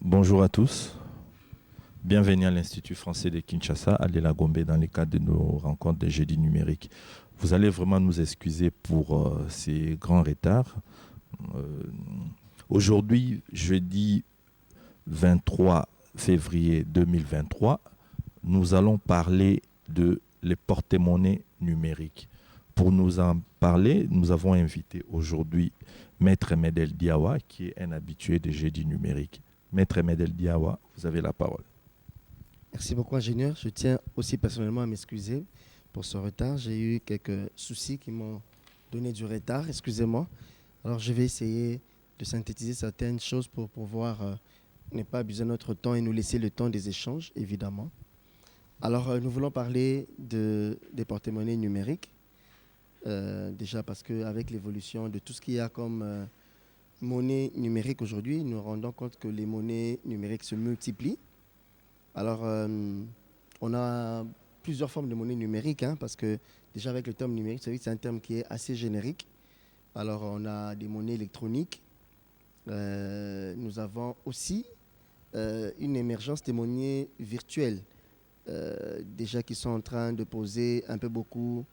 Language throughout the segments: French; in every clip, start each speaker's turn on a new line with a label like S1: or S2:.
S1: Bonjour à tous, bienvenue à l'Institut français de Kinshasa, à Lela Gombe, dans le cadre de nos rencontres de jeudi numérique. Vous allez vraiment nous excuser pour ces grands retards. Euh, Aujourd'hui, jeudi 23 février 2023, nous allons parler de les porte-monnaies numériques. Pour nous en parler, nous avons invité aujourd'hui Maître Medel Diawa, qui est un habitué des jeudis numériques. Maître Medel Diawa, vous avez la parole.
S2: Merci beaucoup, ingénieur. Je tiens aussi personnellement à m'excuser pour ce retard. J'ai eu quelques soucis qui m'ont donné du retard. Excusez-moi. Alors, je vais essayer de synthétiser certaines choses pour pouvoir ne pas abuser de notre temps et nous laisser le temps des échanges, évidemment. Alors, nous voulons parler des porte-monnaies numériques. Déjà parce qu'avec l'évolution de tout ce qu'il y a comme monnaie numérique aujourd'hui, nous nous rendons compte que les monnaies numériques se multiplient. Alors, on a plusieurs formes de monnaie numérique, hein, parce que déjà avec le terme numérique, c'est un terme qui est assez générique. Alors, on a des monnaies électroniques. Nous avons aussi une émergence des monnaies virtuelles, déjà qui sont en train de poser un peu beaucoup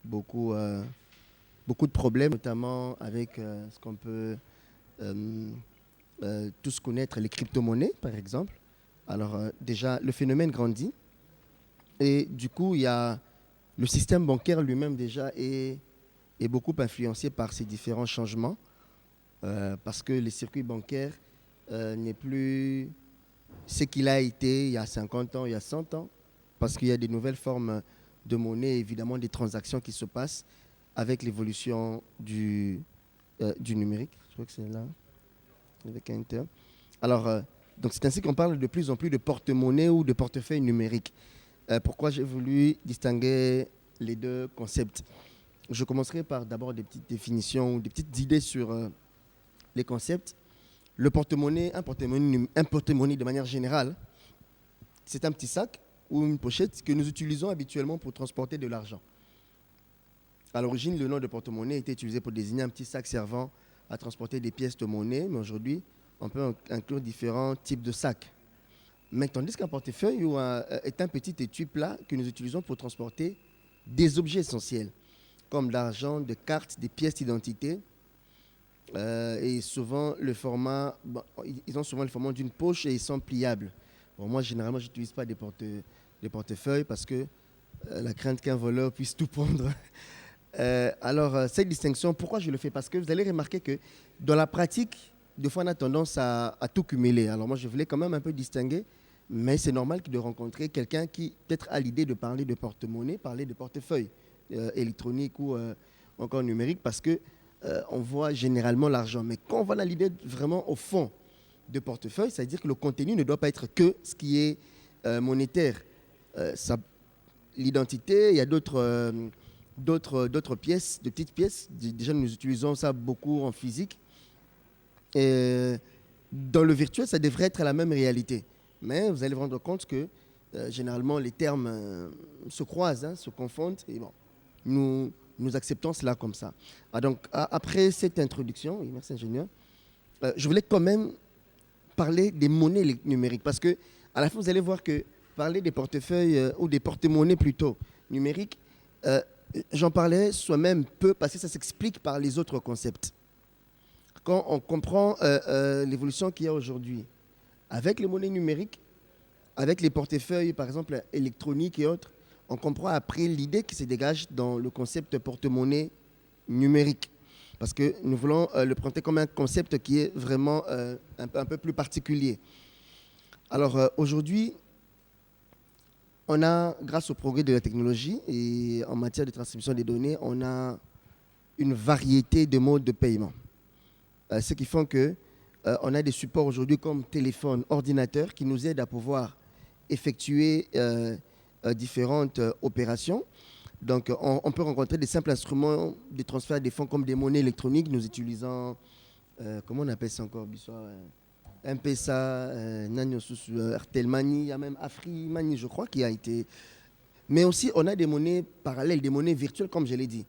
S2: de problèmes, notamment avec ce qu'on peut tous connaître, les crypto-monnaies, par exemple. Alors déjà, le phénomène grandit et du coup, il y a le système bancaire lui-même déjà est beaucoup influencé par ces différents changements parce que le circuit bancaire n'est plus ce qu'il a été il y a 50 ans, il y a 100 ans, parce qu'il y a des nouvelles formes de monnaie, évidemment des transactions qui se passent avec l'évolution du numérique. Je crois que c'est là, avec un terme. Alors, donc c'est ainsi qu'on parle de plus en plus de porte-monnaie ou de portefeuille numérique. Pourquoi j'ai voulu distinguer les deux concepts? Je commencerai par d'abord des petites définitions, des petites idées sur les concepts. Le porte-monnaie, un porte-monnaie de manière générale, c'est un petit sac ou une pochette que nous utilisons habituellement pour transporter de l'argent. À l'origine, le nom de porte-monnaie était utilisé pour désigner un petit sac servant à transporter des pièces de monnaie, mais aujourd'hui, on peut inclure différents types de sacs. Mais tandis qu'un portefeuille est un petit étui plat que nous utilisons pour transporter des objets essentiels, comme de l'argent, des cartes, des pièces d'identité. Et souvent, ils ont souvent le format d'une poche et ils sont pliables. Bon, moi, généralement, je n'utilise pas des portefeuilles parce que la crainte qu'un voleur puisse tout prendre. Alors, cette distinction, pourquoi je le fais? Parce que vous allez remarquer que dans la pratique, des fois, on a tendance à tout cumuler. Alors, moi, je voulais quand même un peu distinguer, mais c'est normal de rencontrer quelqu'un qui peut-être a l'idée de parler de porte-monnaie, parler de portefeuille électronique ou encore numérique, parce que on voit généralement l'argent. Mais quand on voit l'idée vraiment au fond de portefeuille, c'est-à-dire que le contenu ne doit pas être que ce qui est monétaire. L'identité, il y a d'autres pièces, de petites pièces. Déjà, nous utilisons ça beaucoup en physique. Et dans le virtuel, ça devrait être la même réalité. Mais vous allez vous rendre compte que généralement, les termes se croisent, hein, se confondent. Et bon, nous acceptons cela comme ça. Donc, après cette introduction, oui, merci ingénieur, je voulais quand même parler des monnaies numériques. Parce que à la fin, vous allez voir que parler des portefeuilles ou des porte-monnaies plutôt numériques, j'en parlais soi-même peu parce que ça s'explique par les autres concepts. Quand on comprend l'évolution qu'il y a aujourd'hui, avec les monnaies numériques, avec les portefeuilles, par exemple, électroniques et autres, on comprend après l'idée qui se dégage dans le concept porte-monnaie numérique. Parce que nous voulons le prendre comme un concept qui est vraiment un peu plus particulier. Alors aujourd'hui, on a, grâce au progrès de la technologie et en matière de transmission des données, on a une variété de modes de paiement. Ce qui font que on a des supports aujourd'hui comme téléphone, ordinateur qui nous aident à pouvoir effectuer différentes opérations. Donc, on peut rencontrer des simples instruments de transfert des fonds comme des monnaies électroniques, nous utilisant, comment on appelle ça encore, M-Pesa, Airtel Money, il y a même Afri Money, je crois, qui a été... Mais aussi, on a des monnaies parallèles, des monnaies virtuelles, comme je l'ai dit.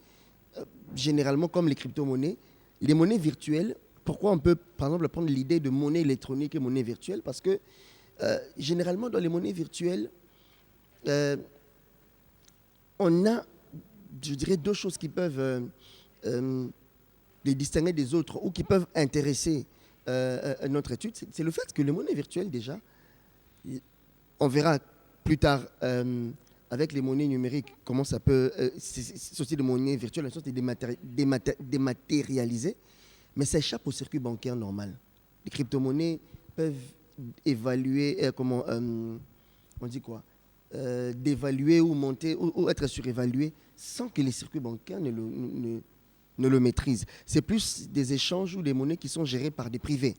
S2: Généralement, comme les crypto-monnaies, les monnaies virtuelles pourquoi on peut, par exemple, prendre l'idée de monnaie électronique et monnaie virtuelle? Parce que généralement, dans les monnaies virtuelles, euh, on a, je dirais, deux choses qui peuvent les distinguer des autres ou qui peuvent intéresser notre étude. C'est le fait que les monnaies virtuelles, déjà, on verra plus tard avec les monnaies numériques comment ça peut. C'est aussi des monnaies virtuelles, c'est dématérialisées, mais ça échappe au circuit bancaire normal. Les crypto-monnaies peuvent évaluer, on dit quoi, d'évaluer ou monter ou être surévaluées sans que les circuits bancaires ne le maîtrisent. C'est plus des échanges ou des monnaies qui sont gérées par des privés.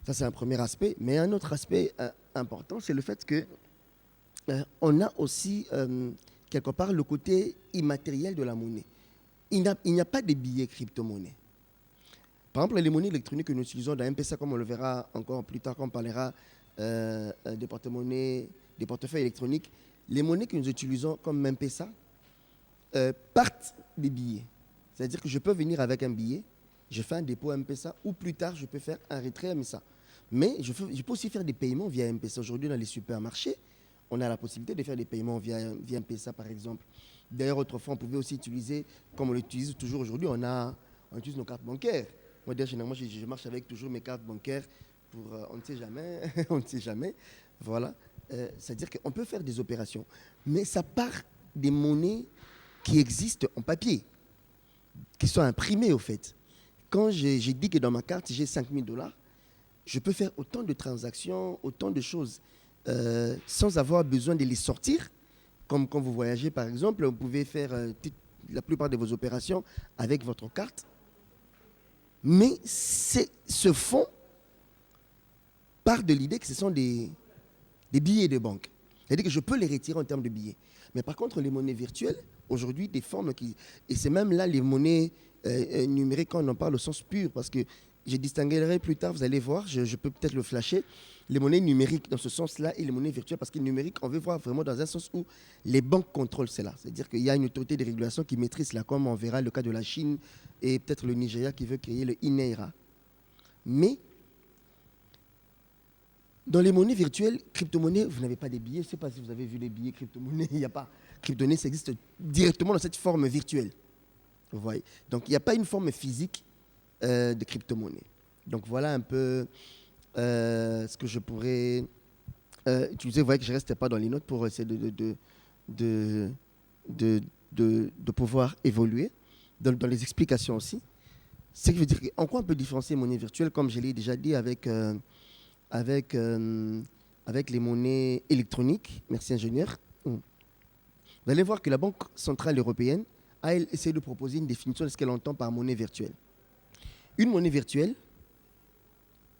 S2: Ça, c'est un premier aspect. Mais un autre aspect important, c'est le fait que on a aussi, quelque part, le côté immatériel de la monnaie. Il n'y a pas de billets crypto-monnaies. Par exemple, les monnaies électroniques que nous utilisons dans M-Pesa, comme on le verra encore plus tard quand on parlera des porte-monnaies, des portefeuilles électroniques, les monnaies que nous utilisons comme M-Pesa partent des billets. C'est-à-dire que je peux venir avec un billet, je fais un dépôt à M-Pesa, ou plus tard, je peux faire un retrait à M-Pesa. Mais je peux aussi faire des paiements via M-Pesa. Aujourd'hui, dans les supermarchés, on a la possibilité de faire des paiements via M-Pesa, par exemple. D'ailleurs, autrefois, on pouvait aussi utiliser, comme on l'utilise toujours aujourd'hui, on utilise nos cartes bancaires. Moi, d'ailleurs, généralement, je marche avec toujours mes cartes bancaires pour, on ne sait jamais, on ne sait jamais. Voilà. C'est-à-dire qu'on peut faire des opérations. Mais ça part des monnaies qui existent en papier, qui sont imprimées, au fait. Quand j'ai dit que dans ma carte, j'ai 5 000 $, je peux faire autant de transactions, autant de choses, sans avoir besoin de les sortir. Comme quand vous voyagez, par exemple, vous pouvez faire la plupart de vos opérations avec votre carte. Mais ce fonds part de l'idée que ce sont des billets de banque. C'est-à-dire que je peux les retirer en termes de billets. Mais par contre, les monnaies virtuelles, aujourd'hui, des formes qui... Et c'est même là les monnaies numériques quand on en parle au sens pur, parce que je distinguerai plus tard, vous allez voir, je peux peut-être le flasher, les monnaies numériques dans ce sens-là et les monnaies virtuelles, parce que numérique, on veut voir vraiment dans un sens où les banques contrôlent cela. C'est-à-dire qu'il y a une autorité de régulation qui maîtrise cela, comme on verra le cas de la Chine et peut-être le Nigeria qui veut créer le INEIRA. Mais dans les monnaies virtuelles, crypto-monnaies, vous n'avez pas des billets. Je ne sais pas si vous avez vu les billets crypto-monnaies. Il n'y a pas. Crypto-monnaie, ça existe directement dans cette forme virtuelle. Vous voyez. Donc, il n'y a pas une forme physique de crypto-monnaie. Donc, voilà un peu ce que je pourrais utiliser. Vous voyez que je ne restais pas dans les notes pour essayer de pouvoir évoluer dans les explications aussi. Ce qui veut dire en quoi on peut différencier monnaie virtuelle, comme je l'ai déjà dit avec les monnaies électroniques. Merci, ingénieur. Vous allez voir que la Banque centrale européenne a essayé de proposer une définition de ce qu'elle entend par monnaie virtuelle. Une monnaie virtuelle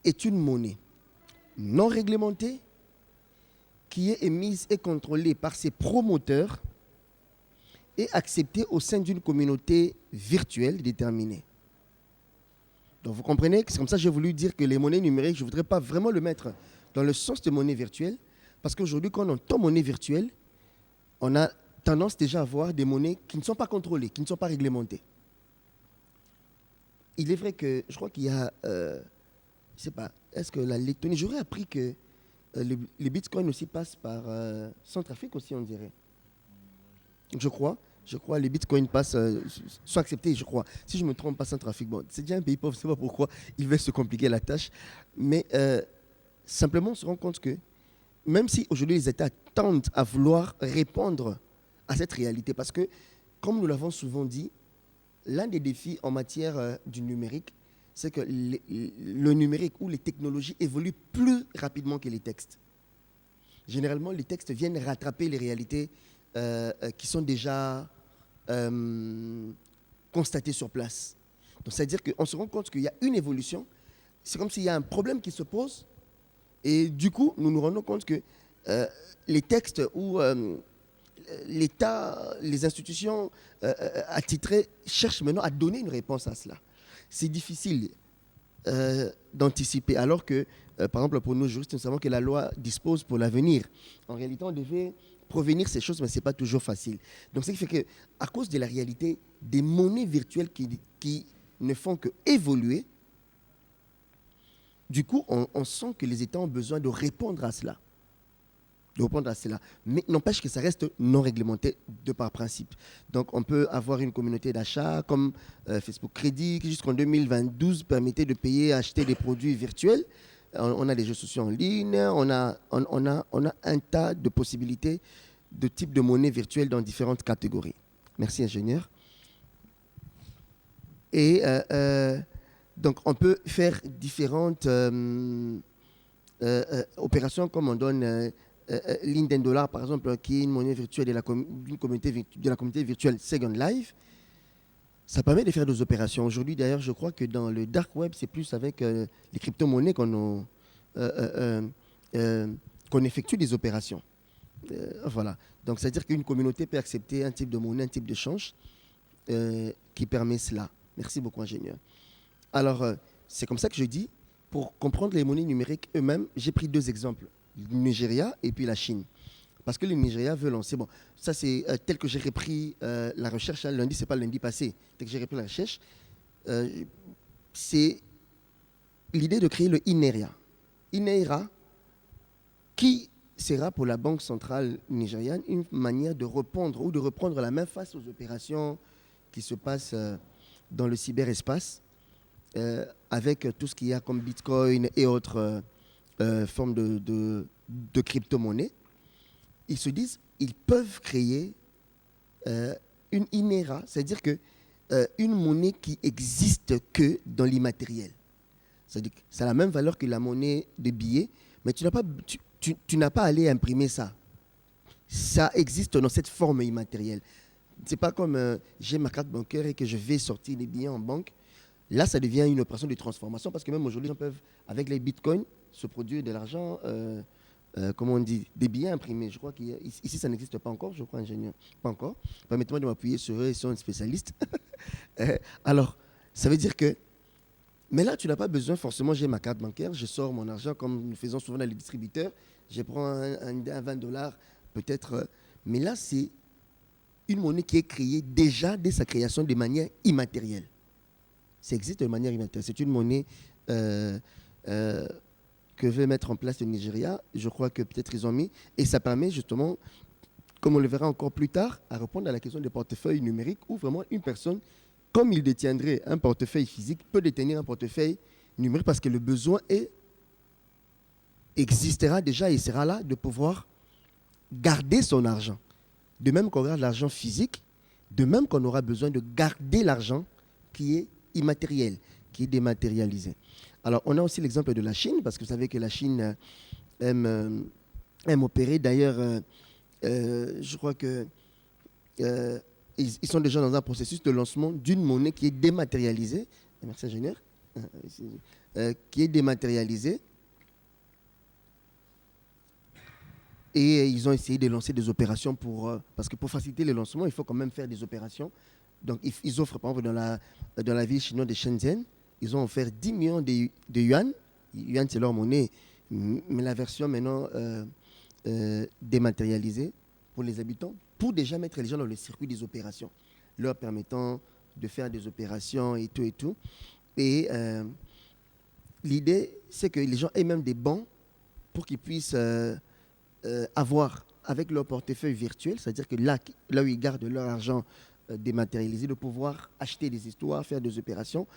S2: est une monnaie non réglementée qui est émise et contrôlée par ses promoteurs et acceptée au sein d'une communauté virtuelle déterminée. Donc vous comprenez que c'est comme ça que j'ai voulu dire que les monnaies numériques, je ne voudrais pas vraiment le mettre dans le sens de monnaie virtuelle, parce qu'aujourd'hui, quand on entend monnaie virtuelle, on a tendance déjà à voir des monnaies qui ne sont pas contrôlées, qui ne sont pas réglementées. Il est vrai que, je crois qu'il y a, je ne sais pas, est-ce que la Lettonie, j'aurais appris que les bitcoins aussi passent par Centrafrique aussi, on dirait. Je crois, les bitcoins sont acceptés, je crois. Si je ne me trompe pas, Centrafrique, bon, c'est déjà un pays pauvre, je ne sais pas pourquoi il veut se compliquer la tâche. Mais simplement, on se rend compte que même si aujourd'hui les États tendent à vouloir répondre à cette réalité, parce que, comme nous l'avons souvent dit, l'un des défis en matière du numérique, c'est que le numérique ou les technologies évoluent plus rapidement que les textes. Généralement, les textes viennent rattraper les réalités qui sont déjà constatées sur place. Donc, c'est-à-dire qu'on se rend compte qu'il y a une évolution. C'est comme s'il y a un problème qui se pose. Et du coup, nous nous rendons compte que les textes ou l'État, les institutions attitrées cherchent maintenant à donner une réponse à cela. C'est difficile d'anticiper, alors que, par exemple, pour nous juristes, nous savons que la loi dispose pour l'avenir. En réalité, on devait prévenir ces choses, mais ce n'est pas toujours facile. Donc, ce qui fait qu'à cause de la réalité des monnaies virtuelles qui ne font qu'évoluer, Du coup, on sent que les États ont besoin de répondre à cela. Mais n'empêche que ça reste non réglementé de par principe. Donc, on peut avoir une communauté d'achat comme Facebook Crédit, qui jusqu'en 2022 permettait de payer, acheter des produits virtuels. On a les jeux sociaux en ligne, on a un tas de possibilités de types de monnaie virtuelle dans différentes catégories. Merci, ingénieur. Et donc, on peut faire différentes opérations comme on donne Linden Dollar, par exemple, qui est une monnaie virtuelle de la communauté virtuelle Second Life. Ça permet de faire des opérations. Aujourd'hui, d'ailleurs, je crois que dans le dark web, c'est plus avec les crypto-monnaies qu'on effectue des opérations. Voilà. Donc, c'est-à-dire qu'une communauté peut accepter un type de monnaie, un type de change qui permet cela. Merci beaucoup, ingénieur. Alors, c'est comme ça que je dis, pour comprendre les monnaies numériques eux-mêmes, j'ai pris deux exemples, le Nigeria et puis la Chine. Parce que le Nigeria veut lancer, bon, ça c'est tel que j'ai repris la recherche, hein, lundi, c'est pas lundi passé, tel que j'ai repris la recherche, c'est l'idée de créer le INERIA. INERA, qui sera pour la Banque centrale nigériane une manière de répondre ou de reprendre la main face aux opérations qui se passent dans le cyberespace, avec tout ce qu'il y a comme Bitcoin et autres formes de crypto-monnaies. Ils se disent ils peuvent créer une INERA, c'est-à-dire que une monnaie qui existe que dans l'immatériel. C'est-à-dire que ça a la même valeur que la monnaie de billets, mais tu n'as pas à aller imprimer ça. Ça existe dans cette forme immatérielle. C'est pas comme j'ai ma carte bancaire et que je vais sortir les billets en banque. Là, ça devient une opération de transformation parce que même aujourd'hui, les gens peuvent, avec les bitcoins, se produire de l'argent, comment on dit, des billets imprimés. Je crois qu'ici, ça n'existe pas encore, je crois, ingénieur. Pas encore. Permettez-moi de m'appuyer sur eux, ils sont spécialistes. Alors, ça veut dire que, mais là, tu n'as pas besoin forcément, j'ai ma carte bancaire, je sors mon argent comme nous faisons souvent dans les distributeurs, je prends un $20, peut-être. Mais là, c'est une monnaie qui est créée déjà dès sa création de manière immatérielle. Ça existe de manière immatérielle. C'est une monnaie que veut mettre en place le Nigeria. Je crois que peut-être ils ont mis. Et ça permet justement, comme on le verra encore plus tard, à répondre à la question des portefeuilles numériques où vraiment une personne, comme il détiendrait un portefeuille physique, peut détenir un portefeuille numérique parce que le besoin existera déjà et sera là de pouvoir garder son argent. De même qu'on garde l'argent physique, de même qu'on aura besoin de garder l'argent qui est immatériel, qui est dématérialisé. Alors, on a aussi l'exemple de la Chine, parce que vous savez que la Chine aime opérer. D'ailleurs, je crois que ils sont déjà dans un processus de lancement d'une monnaie qui est dématérialisée. Merci, ingénieur. Qui est dématérialisée. Et ils ont essayé de lancer des opérations parce que pour faciliter le lancement, il faut quand même faire des opérations. Donc, ils offrent, par exemple, dans la ville chinoise de Shenzhen, ils ont offert 10 millions de yuan. Yuan, c'est leur monnaie, mais la version maintenant dématérialisée pour les habitants, pour déjà mettre les gens dans le circuit des opérations, leur permettant de faire des opérations et tout et tout. Et l'idée, c'est que les gens aient même des bons pour qu'ils puissent avoir avec leur portefeuille virtuel, c'est-à-dire que là où ils gardent leur argent dématérialisé, de pouvoir acheter des histoires, faire des opérations.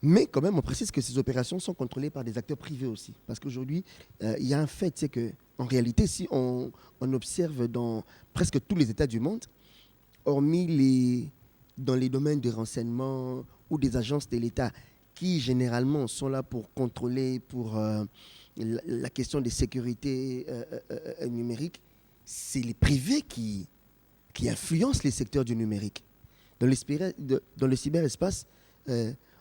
S2: Mais quand même, on précise que ces opérations sont contrôlées par des acteurs privés aussi. Parce qu'aujourd'hui, il y a un fait, c'est qu'en réalité, si on observe dans presque tous les États du monde, hormis dans les domaines de renseignement ou des agences de l'État qui généralement sont là pour contrôler, pour la question des sécurités numériques, c'est les privés qui influencent les secteurs du numérique. Dans le cyberespace,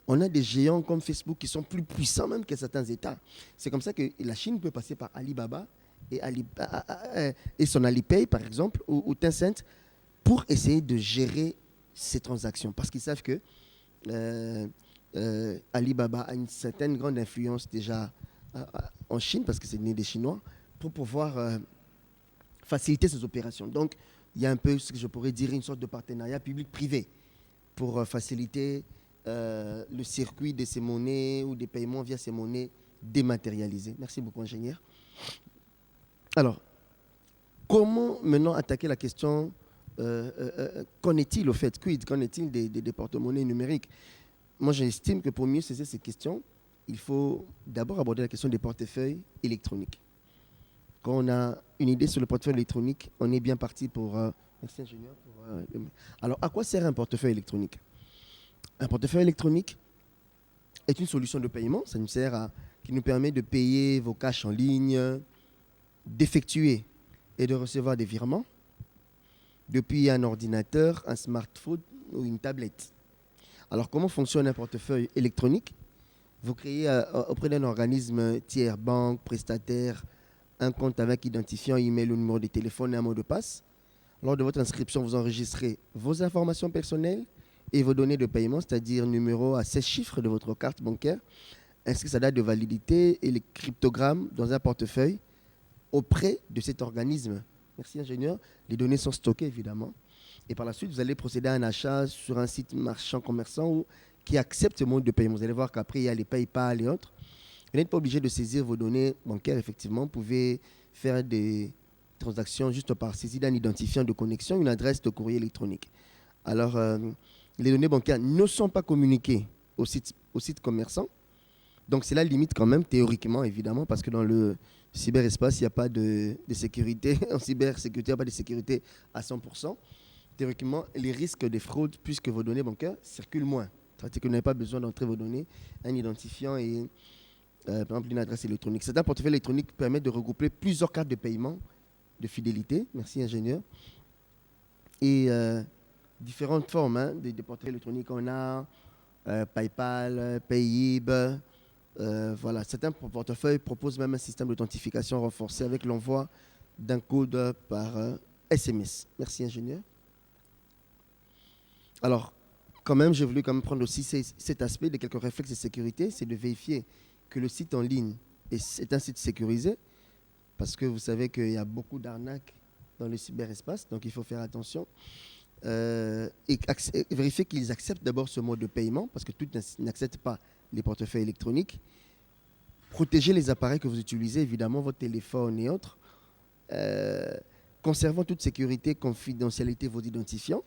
S2: on a des géants comme Facebook qui sont plus puissants même que certains États. C'est comme ça que la Chine peut passer par Alibaba et son Alipay, par exemple, ou Tencent, pour essayer de gérer ces transactions. Parce qu'ils savent que Alibaba a une certaine grande influence déjà en Chine, parce que c'est né des Chinois, pour pouvoir faciliter ces opérations. Donc, il y a un peu ce que je pourrais dire une sorte de partenariat public-privé pour faciliter le circuit de ces monnaies ou des paiements via ces monnaies dématérialisé. Merci beaucoup, ingénieur. Alors, comment maintenant attaquer la question qu'en est-il au fait? Qu'en est-il des porte-monnaies numériques? Moi, j'estime que pour mieux saisir ces questions, il faut d'abord aborder la question des portefeuilles électroniques. Quand on a une idée sur le portefeuille électronique, on est bien parti pour... merci, ingénieur. Alors, à quoi sert un portefeuille électronique? Un portefeuille électronique est une solution de paiement. Ça nous sert qui nous permet de payer vos cash en ligne, d'effectuer et de recevoir des virements depuis un ordinateur, un smartphone ou une tablette. Alors, comment fonctionne un portefeuille électronique? Vous créez auprès d'un organisme tiers, banque, prestataire, un compte avec identifiant, email ou numéro de téléphone et un mot de passe. Lors de votre inscription, vous enregistrez vos informations personnelles et vos données de paiement, c'est-à-dire numéro à 16 chiffres de votre carte bancaire, ainsi que sa date de validité et les cryptogrammes dans un portefeuille auprès de cet organisme. Merci, ingénieur. Les données sont stockées, évidemment. Et par la suite, vous allez procéder à un achat sur un site marchand commerçant qui accepte ce mode de paiement. Vous allez voir qu'après, il y a les PayPal et autres. Vous n'êtes pas obligé de saisir vos données bancaires, effectivement. Vous pouvez faire des transactions juste par saisie d'un identifiant de connexion, une adresse de courrier électronique. Alors, les données bancaires ne sont pas communiquées au site commerçant. Donc, c'est la limite quand même, théoriquement, évidemment, parce que dans le cyberespace, il n'y a pas de sécurité. En cybersécurité, il n'y a pas de sécurité à 100%. Théoriquement, les risques de fraude, puisque vos données bancaires circulent moins. C'est-à-dire que vous n'avez pas besoin d'entrer vos données, un identifiant et, par exemple, une adresse électronique. Certains portefeuilles électroniques permettent de regrouper plusieurs cartes de paiement de fidélité. Merci, ingénieur. Et différentes formes de portefeuilles électroniques. On a PayPal, Payib. Voilà. Certains portefeuilles proposent même un système d'authentification renforcé avec l'envoi d'un code par SMS. Merci, ingénieur. Alors, quand même, j'ai voulu prendre aussi cet aspect de quelques réflexes de sécurité, c'est de vérifier que le site en ligne est un site sécurisé, parce que vous savez qu'il y a beaucoup d'arnaques dans le cyberespace, donc il faut faire attention. Et vérifier qu'ils acceptent d'abord ce mode de paiement, parce que tous n'acceptent pas les portefeuilles électroniques. Protéger les appareils que vous utilisez, évidemment, votre téléphone et autres. Conservant toute sécurité, confidentialité, vos identifiants.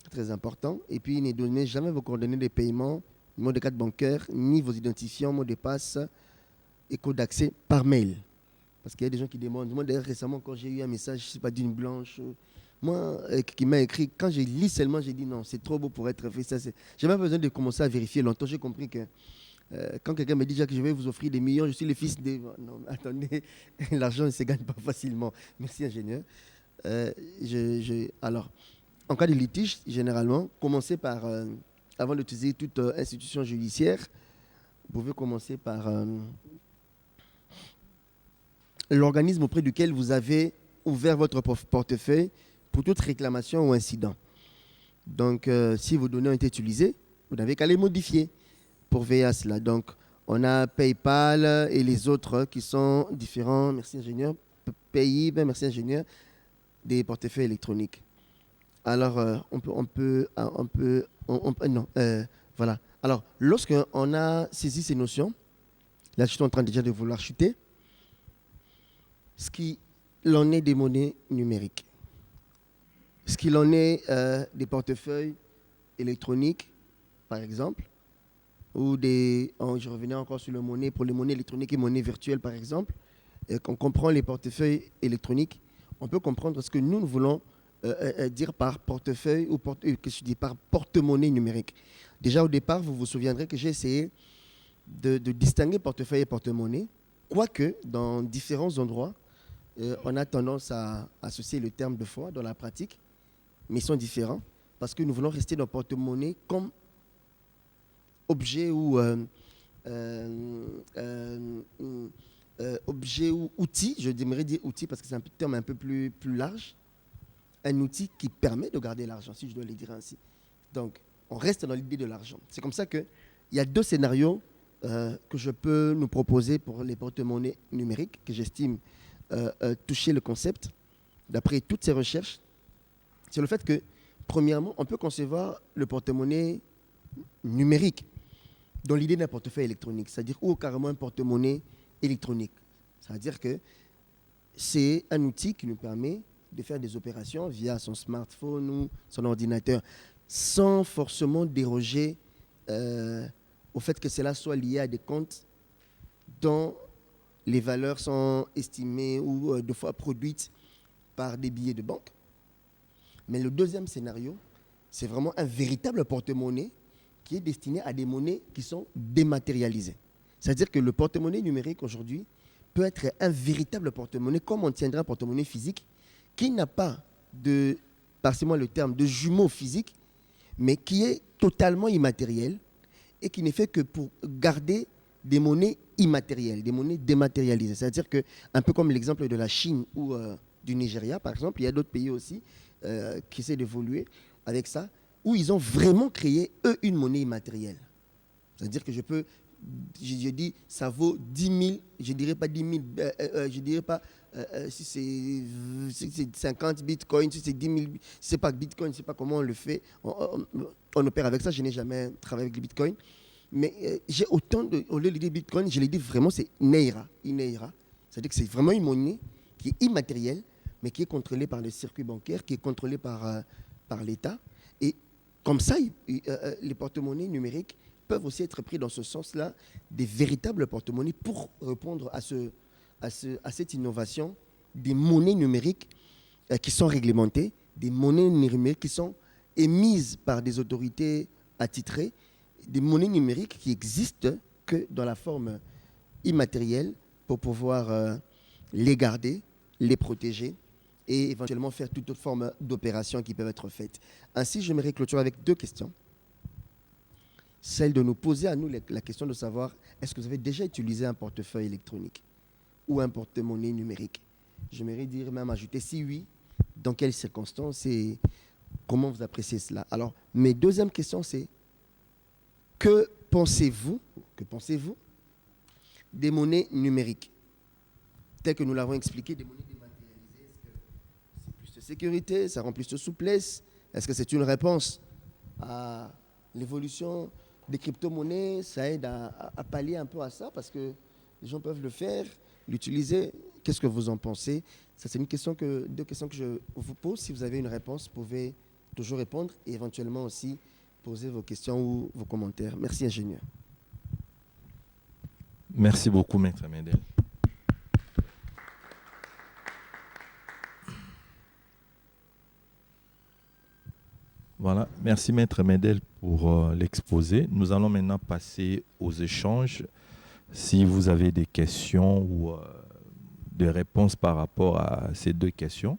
S2: Très important. Et puis, ne donnez jamais vos coordonnées de paiement, mot de carte bancaire, ni vos identifiants, mot de passe et code d'accès par mail. Parce qu'il y a des gens qui demandent. Moi, d'ailleurs, récemment, quand j'ai eu un message, je ne sais pas, d'une blanche, moi, qui m'a écrit, quand j'ai lu seulement, j'ai dit non, c'est trop beau pour être fait. Je n'ai pas besoin de commencer à vérifier longtemps. J'ai compris que quand quelqu'un me dit déjà que je vais vous offrir des millions, je suis le fils des... Non, attendez, l'argent ne se gagne pas facilement. Merci, ingénieur. Alors, en cas de litige, généralement, commencez par, avant d'utiliser toute institution judiciaire, vous pouvez commencer par l'organisme auprès duquel vous avez ouvert votre portefeuille pour toute réclamation ou incident. Donc, si vos données ont été utilisées, vous n'avez qu'à les modifier pour veiller à cela. Donc, on a PayPal et les autres qui sont différents. Merci, ingénieur. Payib, merci, ingénieur, des portefeuilles électroniques. Alors, voilà. Alors, lorsqu'on a saisi ces notions, là, je suis en train déjà de vouloir chuter, ce qu'il en est des monnaies numériques, ce qu'il en est des portefeuilles électroniques, par exemple, ou je revenais encore sur le monnaie, pour les monnaies électroniques et monnaies virtuelles, par exemple, quand on comprend les portefeuilles électroniques, on peut comprendre ce que nous voulons dire par portefeuille ou par porte-monnaie numérique. Déjà au départ, vous vous souviendrez que j'ai essayé de distinguer portefeuille et porte-monnaie, quoique dans différents endroits, on a tendance à associer le terme de fois dans la pratique, mais ils sont différents parce que nous voulons rester dans porte-monnaie comme objet ou objet ou outil, je devrais dire outil parce que c'est un terme un peu plus large, un outil qui permet de garder l'argent, si je dois le dire ainsi. Donc, on reste dans l'idée de l'argent. C'est comme ça qu'il y a deux scénarios que je peux nous proposer pour les porte-monnaies numériques, que j'estime toucher le concept, d'après toutes ces recherches. C'est le fait que, premièrement, on peut concevoir le porte-monnaie numérique. dans l'idée d'un portefeuille électronique, c'est-à-dire ou carrément un porte-monnaie électronique. C'est-à-dire que c'est un outil qui nous permet de faire des opérations via son smartphone ou son ordinateur sans forcément déroger au fait que cela soit lié à des comptes dont les valeurs sont estimées ou de fois produites par des billets de banque. Mais le deuxième scénario, c'est vraiment un véritable porte-monnaie qui est destiné à des monnaies qui sont dématérialisées. C'est-à-dire que le porte-monnaie numérique aujourd'hui peut être un véritable porte-monnaie, comme on tiendrait un porte-monnaie physique, qui n'a pas de, passez-moi le terme, de jumeau physique, mais qui est totalement immatériel et qui n'est fait que pour garder des monnaies immatérielles, des monnaies dématérialisées. C'est-à-dire que, un peu comme l'exemple de la Chine ou du Nigeria, par exemple, il y a d'autres pays aussi qui essaient d'évoluer avec ça, où ils ont vraiment créé, eux, une monnaie immatérielle. C'est-à-dire que je dis, ça vaut 10 000, je dirais pas 10 000, je dirais pas si c'est 50 bitcoins, si c'est 10 000, si c'est pas bitcoin, je ne sais pas comment on le fait, on opère avec ça, je n'ai jamais travaillé avec les bitcoins, mais j'ai autant de, au lieu de dire bitcoin, je l'ai dit vraiment, c'est Naira, Inaira, c'est-à-dire que c'est vraiment une monnaie qui est immatérielle, mais qui est contrôlée par le circuit bancaire, qui est contrôlée par l'État, et comme ça, les porte-monnaies numériques peuvent aussi être pris dans ce sens-là, des véritables porte-monnaies pour répondre à cette innovation des monnaies numériques qui sont réglementées, des monnaies numériques qui sont émises par des autorités attitrées, des monnaies numériques qui existent que dans la forme immatérielle pour pouvoir les garder, les protéger et éventuellement faire toute autre forme d'opérations qui peuvent être faites. Ainsi, j'aimerais clôturer avec deux questions. Celle de nous poser à nous la question de savoir est-ce que vous avez déjà utilisé un portefeuille électronique ou un porte-monnaie numérique? J'aimerais dire même ajouter si oui, dans quelles circonstances et comment vous appréciez cela. Alors, mes deuxième questions, c'est que pensez-vous des monnaies numériques telles que nous l'avons expliqué, des monnaies dématérialisées? Est-ce que c'est plus de sécurité, ça rend plus de souplesse? Est-ce que c'est une réponse à l'évolution des crypto-monnaies? Ça aide à pallier un peu à ça parce que les gens peuvent le faire, l'utiliser. Qu'est-ce que vous en pensez? Ça, c'est deux questions que je vous pose. Si vous avez une réponse, vous pouvez toujours répondre et éventuellement aussi poser vos questions ou vos commentaires. Merci, ingénieur.
S1: Merci beaucoup, Maître Medel. Voilà, merci Maître Medel pour l'exposé. Nous allons maintenant passer aux échanges. Si vous avez des questions ou des réponses par rapport à ces deux questions.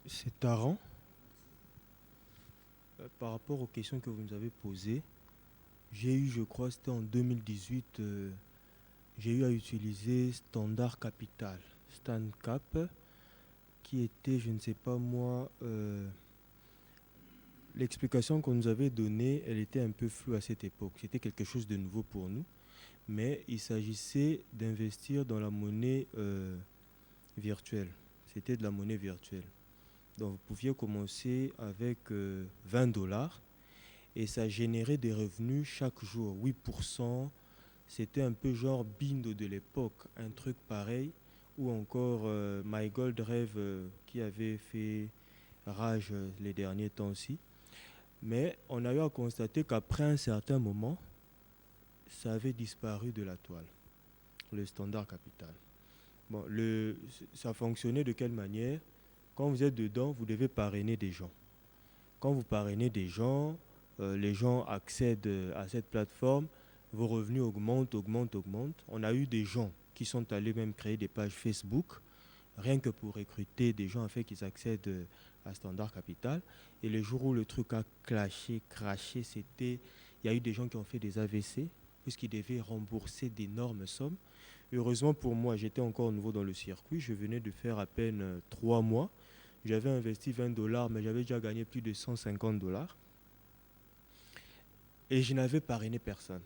S3: C'est Taran. Par rapport aux questions que vous nous avez posées, j'ai eu, je crois, c'était en 2018, j'ai eu à utiliser Standard Capital, StanCap, qui était, je ne sais pas moi, l'explication qu'on nous avait donnée, elle était un peu floue à cette époque. C'était quelque chose de nouveau pour nous, mais il s'agissait d'investir dans la monnaie virtuelle. C'était de la monnaie virtuelle. Donc vous pouviez commencer avec 20 $ et ça générait des revenus chaque jour, 8%. C'était un peu genre Bindo de l'époque, un truc pareil, ou encore My Gold Rêve qui avait fait rage les derniers temps aussi. Mais on a eu à constater qu'après un certain moment, ça avait disparu de la toile, le Standard Capital. Bon, ça fonctionnait de quelle manière? Quand vous êtes dedans, vous devez parrainer des gens. Quand vous parrainez des gens, les gens accèdent à cette plateforme, vos revenus augmentent. On a eu des gens qui sont allés même créer des pages Facebook, rien que pour recruter des gens afin qu'ils accèdent à Standard Capital. Et le jour où le truc a craché, il y a eu des gens qui ont fait des AVC, puisqu'ils devaient rembourser d'énormes sommes. Heureusement pour moi, j'étais encore nouveau dans le circuit, je venais de faire à peine 3 mois. J'avais investi 20 $, mais j'avais déjà gagné plus de 150 $. Et je n'avais parrainé personne.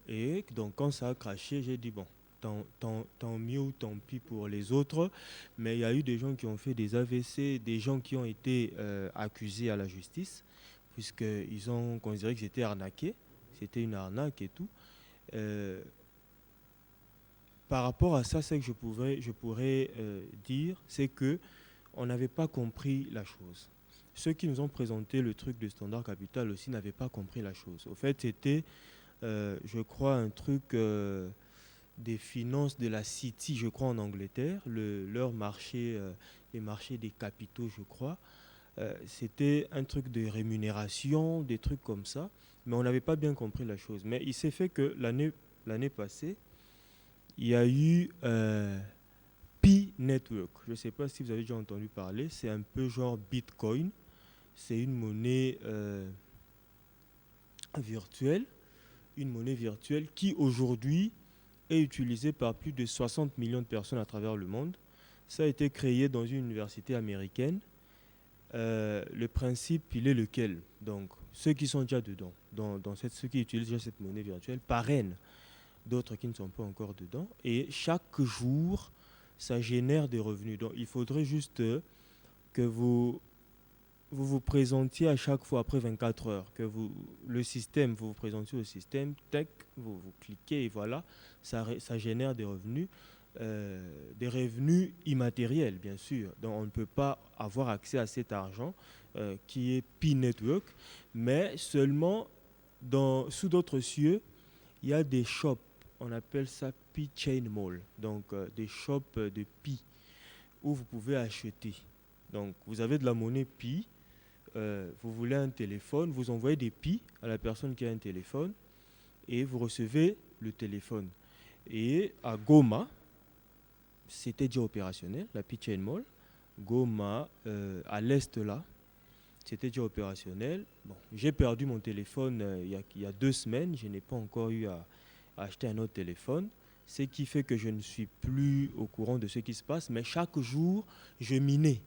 S3: Et donc, quand ça a craché, j'ai dit, bon, tant mieux ou tant pis pour les autres. Mais il y a eu des gens qui ont fait des AVC, des gens qui ont été accusés à la justice, puisqu'ils ont considéré qu'ils étaient arnaqués. C'était une arnaque et tout. Euh, Par rapport à ça, ce que je pourrais dire, c'est que on n'avait pas compris la chose. Ceux qui nous ont présenté le truc de Standard Capital aussi n'avaient pas compris la chose. Au fait, c'était, je crois, un truc des finances de la City, je crois, en Angleterre, leur marché, les marchés des capitaux, je crois. C'était un truc de rémunération, des trucs comme ça, mais on n'avait pas bien compris la chose. Mais il s'est fait que l'année passée, il y a eu Pi Network. Je ne sais pas si vous avez déjà entendu parler. C'est un peu genre Bitcoin. C'est virtuelle, une monnaie virtuelle qui aujourd'hui est utilisée par plus de 60 millions de personnes à travers le monde. Ça a été créé dans une université américaine. Le principe, il est lequel? Donc, ceux qui sont déjà dedans, ceux qui utilisent déjà cette monnaie virtuelle, parrainent d'autres qui ne sont pas encore dedans. Et chaque jour, ça génère des revenus. Donc, il faudrait juste que vous présentiez à chaque fois après 24 heures, que vous vous présentiez au système, tac, vous cliquez et voilà, ça génère des revenus immatériels, bien sûr. Donc, on ne peut pas avoir accès à cet argent qui est Pi Network, mais seulement sous d'autres cieux, il y a des shops. On appelle ça Pi Chain Mall, donc des shops de Pi où vous pouvez acheter. Donc, vous avez de la monnaie Pi, vous voulez un téléphone, vous envoyez des Pi à la personne qui a un téléphone et vous recevez le téléphone. Et à Goma, c'était déjà opérationnel, la Pi Chain Mall. Goma, à l'est là, c'était déjà opérationnel. Bon, j'ai perdu mon téléphone il y a 2 semaines, je n'ai pas encore eu à acheter un autre téléphone, ce qui fait que je ne suis plus au courant de ce qui se passe, mais chaque jour, je minais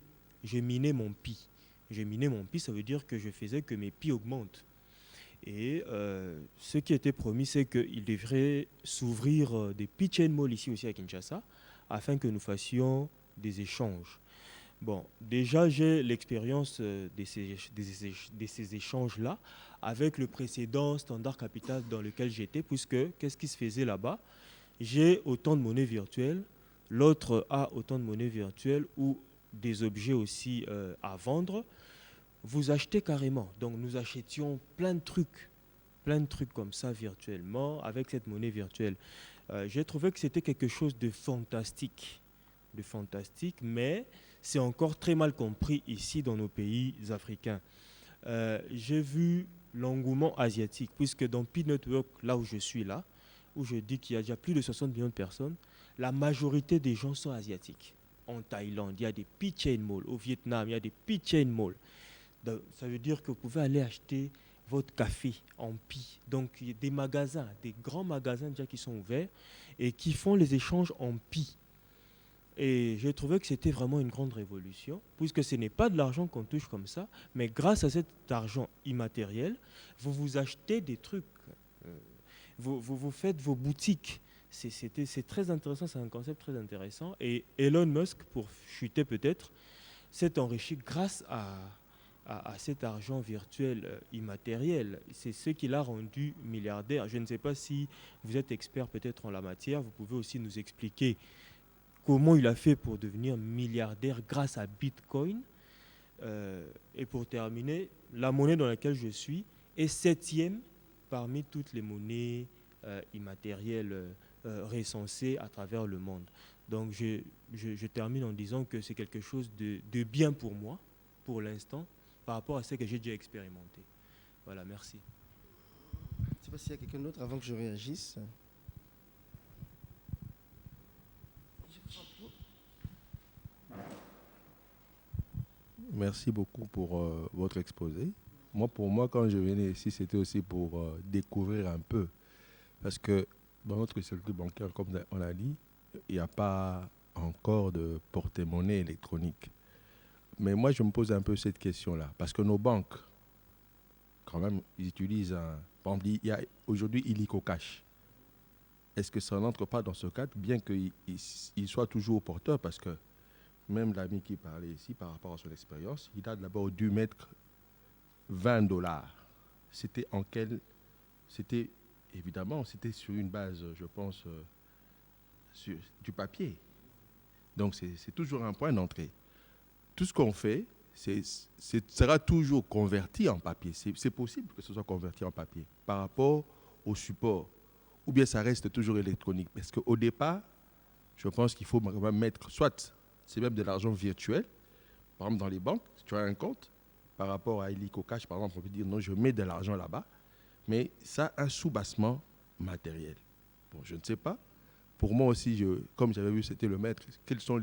S3: mon Pi. Je minais mon Pi, ça veut dire que je faisais que mes Pi augmentent. Et ce qui était promis, c'est qu'il devrait s'ouvrir des Pi Chain Mall ici aussi à Kinshasa, afin que nous fassions des échanges. Bon, déjà, j'ai l'expérience de ces échanges-là avec le précédent Standard Capital dans lequel j'étais, puisque qu'est-ce qui se faisait là-bas? J'ai autant de monnaie virtuelle, l'autre a autant de monnaie virtuelle ou des objets aussi à vendre. Vous achetez carrément. Donc, nous achetions plein de trucs comme ça virtuellement avec cette monnaie virtuelle. J'ai trouvé que c'était quelque chose de fantastique, mais c'est encore très mal compris ici dans nos pays africains. J'ai vu l'engouement asiatique, puisque dans Pi Network, là où je suis là, où je dis qu'il y a déjà plus de 60 millions de personnes, la majorité des gens sont asiatiques. En Thaïlande, il y a des Pi Chain Mall. Au Vietnam, il y a des Pi Chain Mall. Donc, ça veut dire que vous pouvez aller acheter votre café en Pi. Donc, il y a des magasins, des grands magasins déjà qui sont ouverts et qui font les échanges en Pi. Et j'ai trouvé que c'était vraiment une grande révolution, puisque ce n'est pas de l'argent qu'on touche comme ça, mais grâce à cet argent immatériel, vous vous achetez des trucs, vous faites vos boutiques. C'est très intéressant, c'est un concept très intéressant. Et Elon Musk, pour chuter peut-être, s'est enrichi grâce à cet argent virtuel immatériel. C'est ce qui l'a rendu milliardaire. Je ne sais pas si vous êtes expert peut-être en la matière, vous pouvez aussi nous expliquer comment il a fait pour devenir milliardaire grâce à Bitcoin. Et pour terminer, la monnaie dans laquelle je suis est 7e parmi toutes les monnaies immatérielles recensées à travers le monde. Donc je termine en disant que c'est quelque chose de bien pour moi, pour l'instant, par rapport à ce que j'ai déjà expérimenté. Voilà, merci.
S2: Je ne sais pas s'il y a quelqu'un d'autre avant que je réagisse.
S1: Merci beaucoup pour votre exposé. Pour moi, quand je venais ici, c'était aussi pour découvrir un peu. Parce que dans notre circuit bancaire, comme on a dit, il n'y a pas encore de porte-monnaie électronique. Mais moi, je me pose un peu cette question-là. Parce que nos banques, quand même, ils utilisent par exemple, il y a aujourd'hui Illico Cash.
S4: est-ce que ça n'entre pas dans ce cadre, bien qu'il soit toujours porteur, parce que même l'ami qui parlait ici, par rapport à son expérience, il a d'abord dû mettre $20. C'était en quel... C'était, évidemment, c'était sur une base, je pense, sur du papier. Donc, c'est toujours un point d'entrée. Tout ce qu'on fait, sera toujours converti en papier. C'est possible que ce soit converti en papier par rapport au support. Ou bien ça reste toujours électronique. Parce qu'au départ, je pense qu'il faut même mettre, soit c'est même de l'argent virtuel, par exemple dans les banques, si tu as un compte, par rapport à Illico Cash, par exemple, on peut dire non, je mets de l'argent là-bas, mais ça a un soubassement matériel. Bon, je ne sais pas. Pour moi aussi, comme j'avais vu, c'était le maître, quelles sont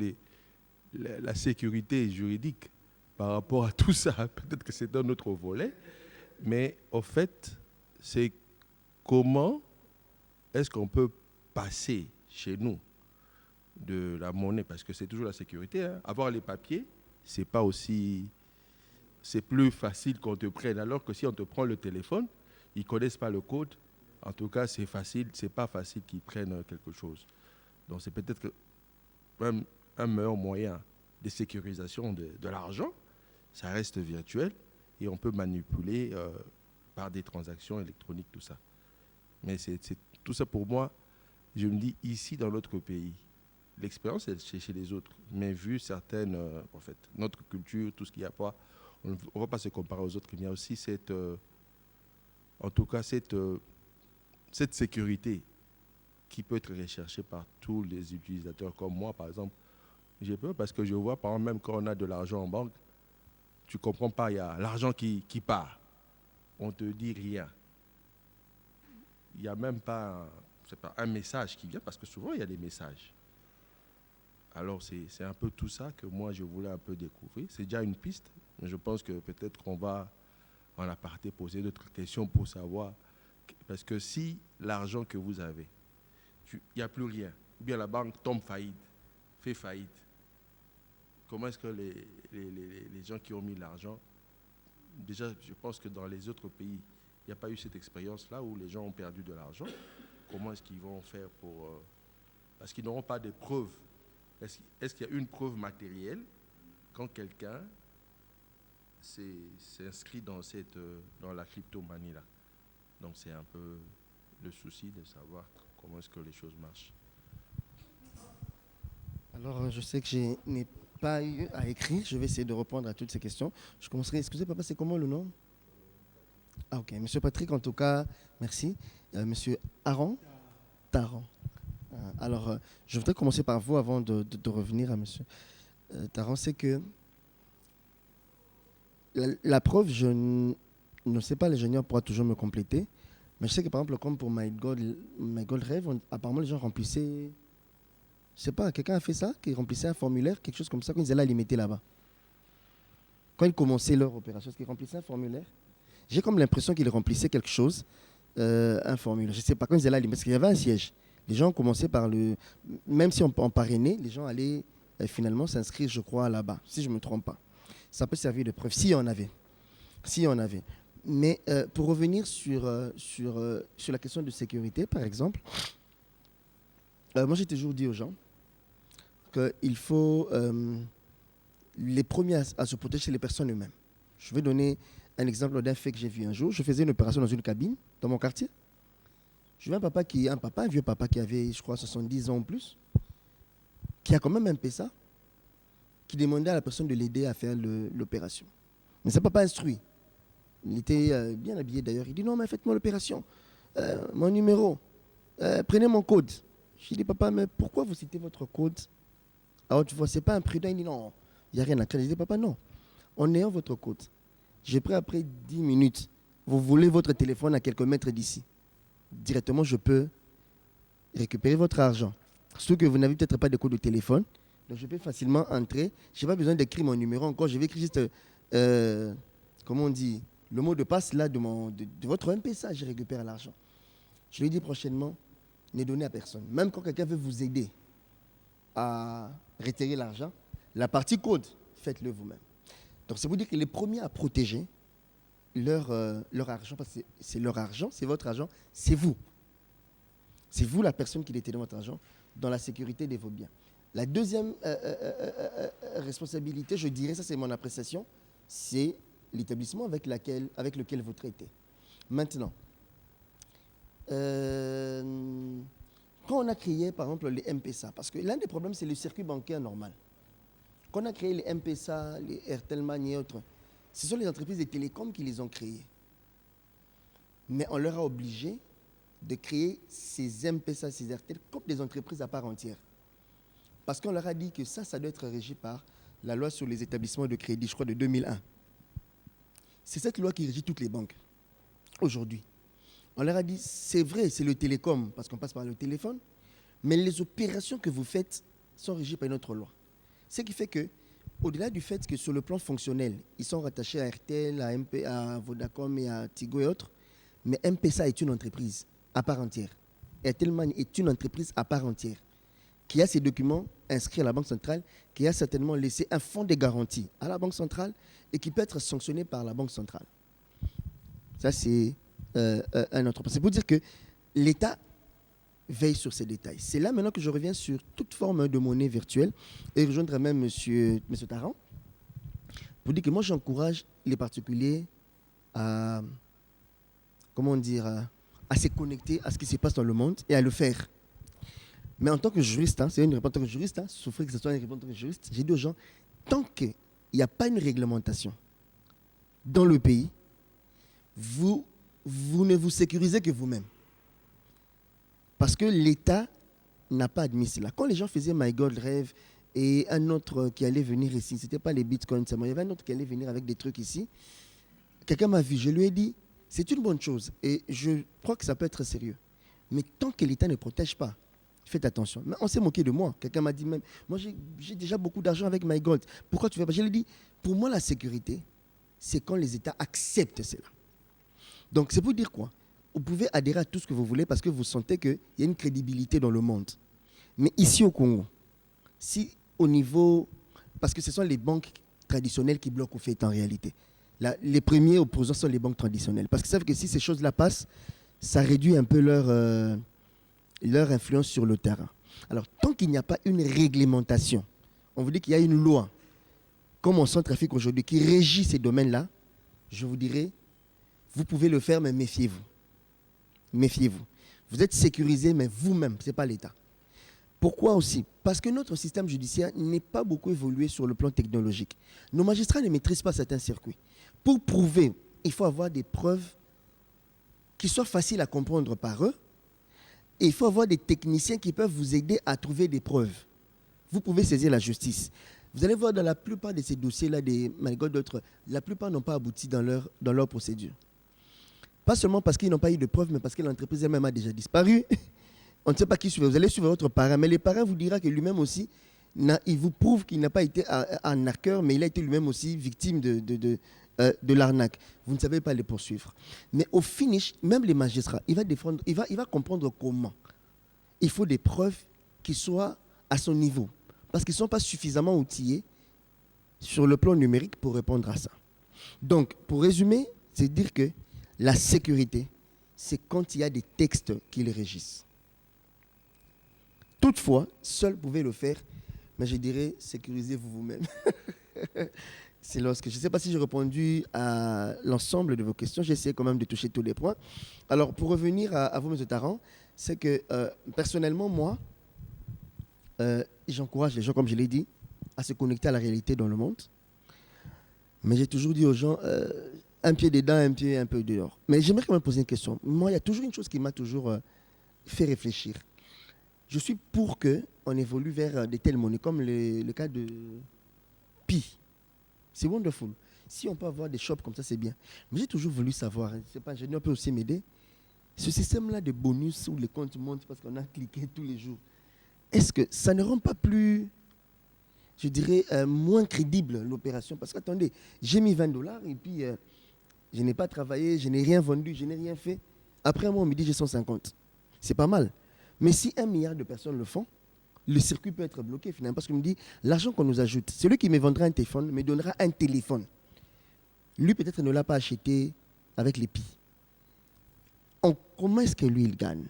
S4: la sécurité juridique par rapport à tout ça? Peut-être que c'est un autre volet, mais au fait, c'est comment est-ce qu'on peut passer chez nous de la monnaie, parce que c'est toujours la sécurité. Hein. Avoir les papiers, c'est pas aussi, c'est plus facile qu'on te prenne, alors que si on te prend le téléphone, ils connaissent pas le code. En tout cas, c'est facile, c'est pas facile qu'ils prennent quelque chose. Donc c'est peut-être un meilleur moyen de sécurisation de l'argent. Ça reste virtuel et on peut manipuler par des transactions électroniques, tout ça. Mais c'est tout ça pour moi, je me dis ici dans notre pays, l'expérience c'est chez les autres, mais vu certaines, en fait, notre culture, tout ce qu'il y a pas, on ne va pas se comparer aux autres, il y a aussi cette, en tout cas cette sécurité qui peut être recherchée par tous les utilisateurs comme moi, par exemple. J'ai peur parce que je vois, par exemple, même quand on a de l'argent en banque, tu ne comprends pas, il y a l'argent qui part. On ne te dit rien. Il n'y a même pas un message qui vient, parce que souvent, il y a des messages. Alors, c'est un peu tout ça que moi, je voulais un peu découvrir. C'est déjà une piste, mais je pense que peut-être qu'on va, en aparté, poser d'autres questions pour savoir. Parce que si l'argent que vous avez, il n'y a plus rien, ou bien la banque tombe faillite, fait faillite, comment est-ce que les gens qui ont mis l'argent, déjà, je pense que dans les autres pays, il n'y a pas eu cette expérience-là où les gens ont perdu de l'argent. Comment est-ce qu'ils vont faire pour... parce qu'ils n'auront pas de preuves. Est-ce qu'il y a une preuve matérielle quand quelqu'un s'inscrit dans la cryptomanie-là? Donc c'est un peu le souci de savoir comment est-ce que les choses marchent.
S2: Alors, je sais que je n'ai pas eu à écrire. Je vais essayer de répondre à toutes ces questions. Je commencerai. Excusez, papa, c'est comment le nom? Ah, ok. Monsieur Patrick, en tout cas, merci. Monsieur Aaron Taran. Alors, je voudrais commencer par vous avant de revenir à monsieur Taran. C'est que la preuve, je ne sais pas, l'ingénieur pourra toujours me compléter. Mais je sais que, par exemple, comme pour My Gold Rêve, apparemment, les gens remplissaient... Je sais pas, quelqu'un a fait ça, qui remplissait un formulaire, quelque chose comme ça, quand ils allaient les mettre là-bas. Quand ils commençaient leur opération, est-ce qu'ils remplissaient un formulaire? J'ai comme l'impression qu'ils remplissaient quelque chose, un formulaire. Je ne sais pas, quand ils allaient les mettre, parce qu'il y avait un siège. Les gens commençaient par le... Même si on parrainait, les gens allaient finalement s'inscrire, je crois, là-bas, si je ne me trompe pas. Ça peut servir de preuve, si on avait. Si on avait. Mais pour revenir sur la question de sécurité, par exemple, moi j'ai toujours dit aux gens qu'il faut les premiers à se protéger, c'est les personnes eux-mêmes. Je vais donner un exemple d'un fait que j'ai vu un jour. Je faisais une opération dans une cabine, dans mon quartier. Je vois un vieux papa qui avait, je crois, 70 ans ou plus, qui a quand même un PSA, qui demandait à la personne de l'aider à faire l'opération. Mais ça, papa instruit. Il était bien habillé d'ailleurs. Il dit non, mais faites-moi l'opération. Mon numéro. Prenez mon code. Je dis papa, mais pourquoi vous citez votre code? Alors tu vois, c'est pas imprudent. Il dit non, il n'y a rien à craindre. Je dis papa, non. En ayant votre code, j'ai pris après 10 minutes. Vous voulez votre téléphone à quelques mètres d'ici. Directement, je peux récupérer votre argent. Surtout que vous n'avez peut-être pas de code de téléphone. Donc je peux facilement entrer. Je n'ai pas besoin d'écrire mon numéro encore. Je vais écrire juste, comment on dit, le mot de passe là de votre M-Pesa. Je récupère l'argent. Je lui dis prochainement, ne donnez à personne. Même quand quelqu'un veut vous aider à retirer l'argent, la partie code, faites-le vous-même. Donc c'est pour dire que les premiers à protéger leur argent, parce que c'est leur argent, c'est votre argent, c'est vous. C'est vous la personne qui détenez votre argent dans la sécurité de vos biens. La deuxième responsabilité, je dirais, ça c'est mon appréciation, c'est l'établissement avec lequel vous traitez. Maintenant, quand on a créé par exemple les M-Pesa, parce que l'un des problèmes c'est le circuit bancaire normal. Quand on a créé les M-Pesa, les Airtelman et autres, ce sont les entreprises de télécom qui les ont créés. Mais on leur a obligé de créer ces M-Pesa, ces Airtel comme des entreprises à part entière. Parce qu'on leur a dit que ça doit être régi par la loi sur les établissements de crédit, je crois, de 2001. C'est cette loi qui régit toutes les banques aujourd'hui. On leur a dit, c'est vrai, c'est le télécom, parce qu'on passe par le téléphone, mais les opérations que vous faites sont régies par une autre loi. Ce qui fait que, au-delà du fait que sur le plan fonctionnel, ils sont rattachés à RTL, à Vodacom et à Tigo et autres, mais M-Pesa est une entreprise à part entière. Airtelman est une entreprise à part entière qui a ses documents inscrits à la Banque centrale, qui a certainement laissé un fonds de garantie à la Banque centrale et qui peut être sanctionné par la Banque centrale. Ça, c'est un autre point. C'est pour dire que l'État veille sur ces détails. C'est là maintenant que je reviens sur toute forme de monnaie virtuelle et rejoindre même M. Tarrant pour dire que moi, j'encourage les particuliers à, comment dire, à se connecter à ce qui se passe dans le monde et à le faire. Mais en tant que juriste, c'est une réponse en tant que juriste, souffrir que ce soit une réponse en tant que juriste, j'ai dit aux gens, tant qu'il n'y a pas une réglementation dans le pays, vous ne vous sécurisez que vous-même. Parce que l'État n'a pas admis cela. Quand les gens faisaient My God Rêve et un autre qui allait venir ici, ce n'était pas les bitcoins seulement, il y avait un autre qui allait venir avec des trucs ici, quelqu'un m'a vu, je lui ai dit, c'est une bonne chose et je crois que ça peut être sérieux. Mais tant que l'État ne protège pas, faites attention. Mais on s'est moqué de moi. Quelqu'un m'a dit même, moi j'ai déjà beaucoup d'argent avec My Gold. Pourquoi tu fais pas? Je lui ai dit, pour moi la sécurité, c'est quand les États acceptent cela. Donc c'est pour dire quoi? Vous pouvez adhérer à tout ce que vous voulez parce que vous sentez qu'il y a une crédibilité dans le monde. Mais ici au Congo, si au niveau... Parce que ce sont les banques traditionnelles qui bloquent au fait en réalité. Les premiers opposants sont les banques traditionnelles. Parce qu'ils savent que si ces choses-là passent, ça réduit un peu leur influence sur le terrain. Alors, tant qu'il n'y a pas une réglementation, on vous dit qu'il y a une loi, comme en Centrafrique aujourd'hui, qui régit ces domaines-là, je vous dirais, vous pouvez le faire, mais méfiez-vous. Méfiez-vous. Vous êtes sécurisé, mais vous-même, ce n'est pas l'État. Pourquoi aussi? Parce que notre système judiciaire n'est pas beaucoup évolué sur le plan technologique. Nos magistrats ne maîtrisent pas certains circuits. Pour prouver, il faut avoir des preuves qui soient faciles à comprendre par eux, et il faut avoir des techniciens qui peuvent vous aider à trouver des preuves. Vous pouvez saisir la justice. Vous allez voir dans la plupart de ces dossiers-là, des malgré d'autres, la plupart n'ont pas abouti dans leur procédure. Pas seulement parce qu'ils n'ont pas eu de preuves, mais parce que l'entreprise elle-même a déjà disparu. On ne sait pas qui suivre. Vous allez suivre votre parrain, mais le parrain vous dira que lui-même aussi, il vous prouve qu'il n'a pas été un arnaqueur, mais il a été lui-même aussi victime de l'arnaque. Vous ne savez pas les poursuivre. Mais au finish, même les magistrats, il va comprendre comment. Il faut des preuves qui soient à son niveau. Parce qu'ils ne sont pas suffisamment outillés sur le plan numérique pour répondre à ça. Donc, pour résumer, c'est dire que la sécurité, c'est quand il y a des textes qui les régissent. Toutefois, seul vous pouvez le faire, mais je dirais, sécurisez-vous vous-même. C'est lorsque, je ne sais pas si j'ai répondu à l'ensemble de vos questions, j'ai essayé quand même de toucher tous les points. Alors, pour revenir à vous, M. Tarrant, c'est que personnellement, moi, j'encourage les gens, comme je l'ai dit, à se connecter à la réalité dans le monde. Mais j'ai toujours dit aux gens, un pied dedans, un pied un peu dehors. Mais j'aimerais quand même poser une question. Moi, il y a toujours une chose qui m'a toujours fait réfléchir. Je suis pour qu'on évolue vers de telles monnaies, comme le cas de Pi. C'est wonderful. Si on peut avoir des shops comme ça, c'est bien. Mais j'ai toujours voulu savoir, je ne sais pas, ingénieur peut aussi m'aider, ce système-là de bonus où les comptes montent parce qu'on a cliqué tous les jours, est-ce que ça ne rend pas plus, je dirais, moins crédible l'opération? Parce qu'attendez, j'ai mis $20 et puis je n'ai pas travaillé, je n'ai rien vendu, je n'ai rien fait. Après un mois, on me dit j'ai 150. C'est pas mal. Mais si 1 milliard de personnes le font, le circuit peut être bloqué finalement. Parce qu'on me dit, l'argent qu'on nous ajoute, celui qui me vendra un téléphone me donnera un téléphone. Lui, peut-être ne l'a pas acheté avec les Pi. Comment est-ce que lui, il gagne?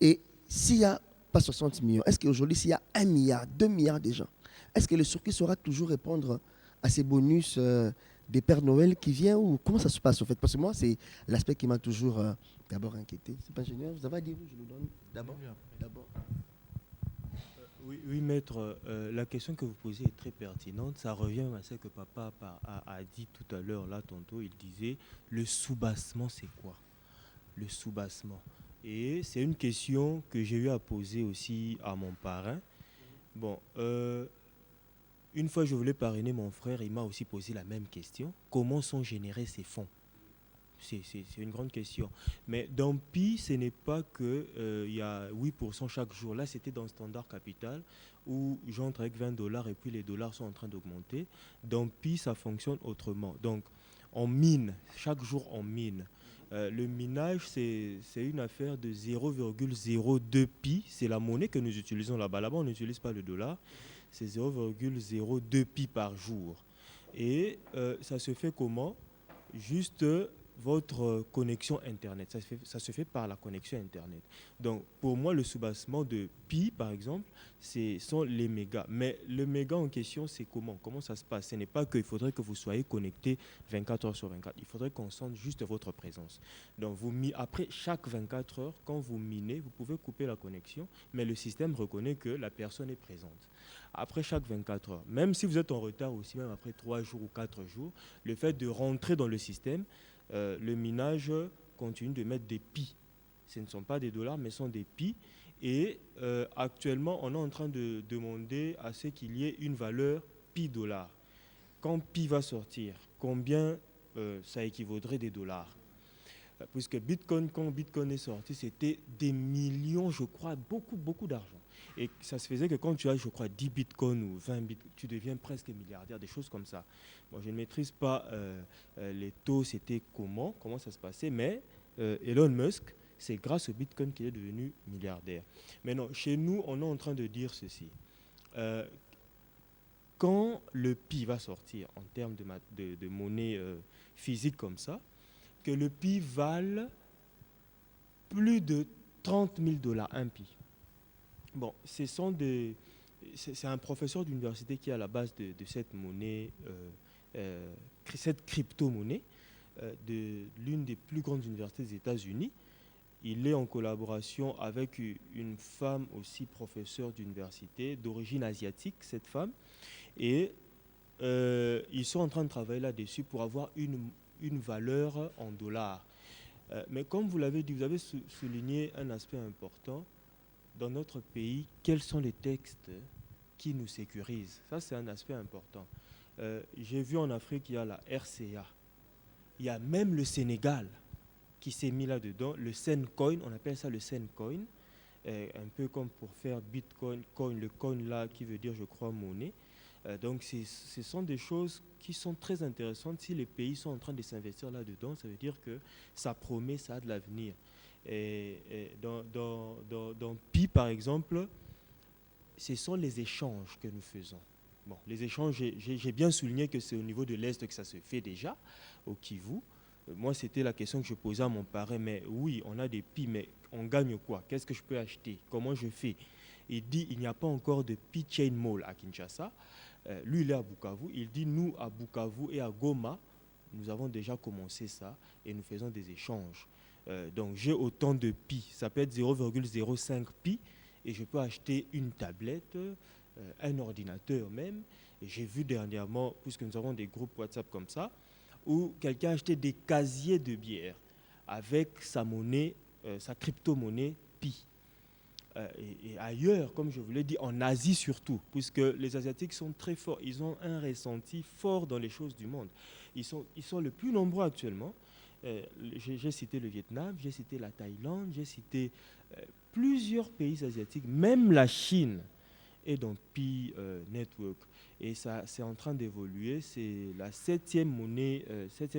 S2: Et s'il n'y a pas 60 millions, est-ce qu'aujourd'hui, s'il y a 1 milliard, 2 milliards de gens, est-ce que le circuit saura toujours répondre à ces bonus des Pères Noël qui viennent ou comment ça se passe, en fait? Parce que moi, c'est l'aspect qui m'a toujours d'abord inquiété. C'est pas génial, vous avez à dire où je le donne d'abord.
S3: Oui, oui, maître, la question que vous posez est très pertinente. Ça revient à ce que papa a dit tout à l'heure, là, tantôt. Il disait, le soubassement, c'est quoi? Le soubassement. Et c'est une question que j'ai eu à poser aussi à mon parrain. Bon, une fois je voulais parrainer mon frère, il m'a aussi posé la même question. Comment sont générés ces fonds? C'est une grande question. Mais dans Pi, ce n'est pas que il y a 8% chaque jour. Là, c'était dans Standard Capital où j'entre avec 20 dollars et puis les dollars sont en train d'augmenter. Dans Pi, ça fonctionne autrement. Donc, on mine. Chaque jour, on mine. Le minage, c'est une affaire de 0,02 pi. C'est la monnaie que nous utilisons là-bas. Là-bas, on n'utilise pas le dollar. C'est 0,02 pi par jour. Et ça se fait comment? Juste votre connexion Internet. Ça se fait par la connexion Internet. Donc, pour moi, le soubassement de pi, par exemple, ce sont les mégas. Mais le méga en question, c'est comment? Comment ça se passe? Ce n'est pas qu'il faudrait que vous soyez connecté 24 heures sur 24. Il faudrait qu'on sente juste votre présence. Donc, après chaque 24 heures, quand vous minez, vous pouvez couper la connexion, mais le système reconnaît que la personne est présente. Après chaque 24 heures, même si vous êtes en retard aussi, même après 3 jours ou 4 jours, le fait de rentrer dans le système, le minage continue de mettre des pi. Ce ne sont pas des dollars, mais ce sont des pi. Et actuellement, on est en train de demander à ce qu'il y ait une valeur pi dollar. Quand pi va sortir, combien ça équivaudrait des dollars? Puisque Bitcoin, quand Bitcoin est sorti, c'était des millions, je crois, beaucoup, beaucoup d'argent. Et ça se faisait que quand tu as, je crois, 10 bitcoins ou 20 bitcoins, tu deviens presque milliardaire, des choses comme ça. Bon, je ne maîtrise pas les taux, c'était comment ça se passait, mais Elon Musk, c'est grâce au bitcoin qu'il est devenu milliardaire. Maintenant, chez nous, on est en train de dire ceci. Quand le pi va sortir en termes de monnaie physique comme ça, que le pi vale plus de 30 000 dollars, un pi. Bon, c'est un professeur d'université qui est à la base de cette monnaie, cette crypto-monnaie, de l'une des plus grandes universités des États-Unis. Il est en collaboration avec une femme aussi professeure d'université, d'origine asiatique, cette femme. Et ils sont en train de travailler là-dessus pour avoir une valeur en dollars. Mais comme vous l'avez dit, vous avez souligné un aspect important. Dans notre pays, quels sont les textes qui nous sécurisent? Ça, c'est un aspect important. J'ai vu en Afrique, il y a la RCA. Il y a même le Sénégal qui s'est mis là-dedans. Le Sencoin, on appelle ça le Sencoin. Un peu comme pour faire Bitcoin, coin, le coin là qui veut dire, je crois, monnaie. Donc, ce sont des choses qui sont très intéressantes. Si les pays sont en train de s'investir là-dedans, ça veut dire que ça promet, ça a de l'avenir. Et dans Pi, par exemple, ce sont les échanges que nous faisons. Bon, les échanges, j'ai bien souligné que c'est au niveau de l'Est que ça se fait déjà, au Kivu. Moi, c'était la question que je posais à mon parrain, mais oui, on a des Pi, mais on gagne quoi? Qu'est-ce que je peux acheter? Comment je fais? Il dit, il n'y a pas encore de Pi Chain Mall à Kinshasa. Lui, il est à Bukavu. Il dit, nous, à Bukavu et à Goma, nous avons déjà commencé ça et nous faisons des échanges. Donc, j'ai autant de pi. Ça peut être 0,05 pi et je peux acheter une tablette, un ordinateur même. Et j'ai vu dernièrement, puisque nous avons des groupes WhatsApp comme ça, où quelqu'un a acheté des casiers de bière avec sa monnaie, sa crypto-monnaie pi. Et ailleurs, comme je vous l'ai dit, en Asie surtout, puisque les Asiatiques sont très forts, ils ont un ressenti fort dans les choses du monde. Ils sont les plus nombreux actuellement. J'ai cité le Vietnam, j'ai cité la Thaïlande, j'ai cité plusieurs pays asiatiques, même la Chine est dans Pi Network. Et ça, c'est en train d'évoluer. C'est la septième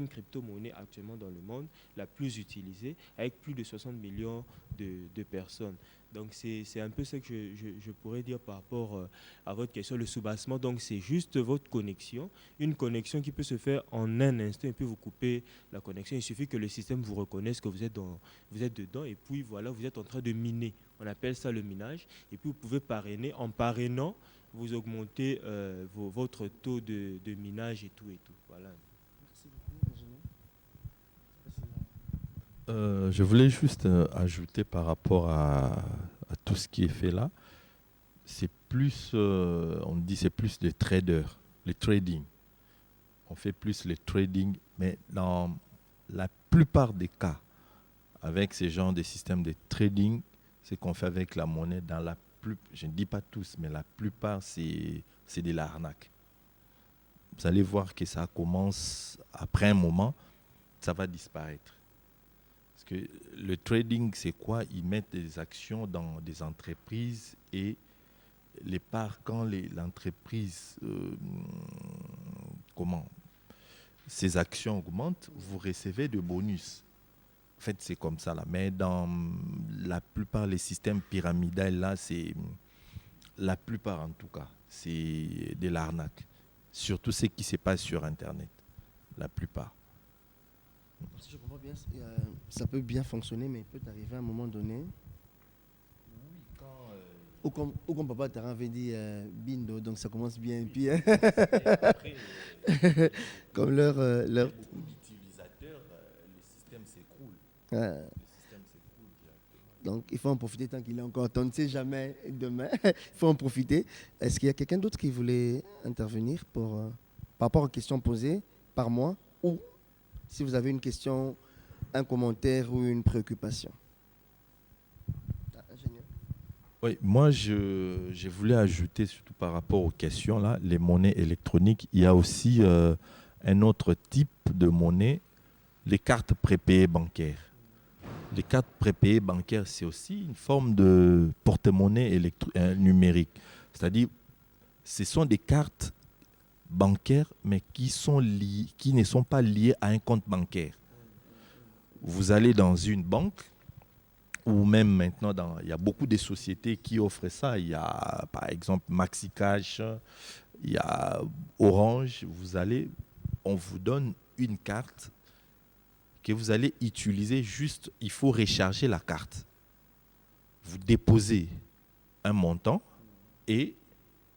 S3: crypto-monnaie actuellement dans le monde, la plus utilisée, avec plus de 60 millions de personnes. Donc, c'est un peu ce que je pourrais dire par rapport à votre question. Le soubassement, donc, c'est juste votre connexion. Une connexion qui peut se faire en un instant et puis vous couper la connexion. Il suffit que le système vous reconnaisse que vous êtes dedans et puis voilà, vous êtes en train de miner. On appelle ça le minage. Et puis, vous pouvez parrainer. En parrainant, vous augmentez votre taux de minage et tout. Voilà.
S2: Merci beaucoup, ingénieur.
S1: Je voulais juste ajouter par rapport à tout ce qui est fait là, c'est plus, on dit c'est plus des traders, le trading. On fait plus le trading, mais dans la plupart des cas, avec ces genres de systèmes de trading, ce qu'on fait avec la monnaie, je ne dis pas tous, mais la plupart, c'est de l'arnaque. Vous allez voir que ça commence, après un moment, ça va disparaître. Parce que le trading, c'est quoi? Ils mettent des actions dans des entreprises et les parts, quand l'entreprise, ces actions augmentent, vous recevez de bonus. En fait, c'est comme ça là. Mais dans la plupart des systèmes pyramidaux, là, c'est la plupart en tout cas, c'est de l'arnaque. Surtout ce qui se passe sur Internet. La plupart.
S2: Si je comprends bien, ça peut bien fonctionner, mais il peut arriver à un moment donné ou comme papa Taran avait dit Bindo, donc ça commence bien. Et puis, comme leur
S1: Beaucoup d'utilisateurs, le système s'écroule.
S2: euh, donc il faut en profiter tant qu'il est encore temps. On ne sait jamais demain. Il faut en profiter. Est-ce qu'il y a quelqu'un d'autre qui voulait intervenir par rapport aux questions posées par moi, ou si vous avez une question, un commentaire ou une préoccupation? Ingénieur.
S1: Oui, moi, je voulais ajouter, surtout par rapport aux questions, là, les monnaies électroniques, il y a aussi un autre type de monnaie, les cartes prépayées bancaires. Les cartes prépayées bancaires, c'est aussi une forme de porte-monnaie numérique. C'est-à-dire, ce sont des cartes bancaires, mais qui ne sont pas liées à un compte bancaire. Vous allez dans une banque, ou même maintenant, il y a beaucoup de sociétés qui offrent ça. Il y a par exemple MaxiCash, il y a Orange. On vous donne une carte que vous allez utiliser juste, il faut recharger la carte. Vous déposez un montant et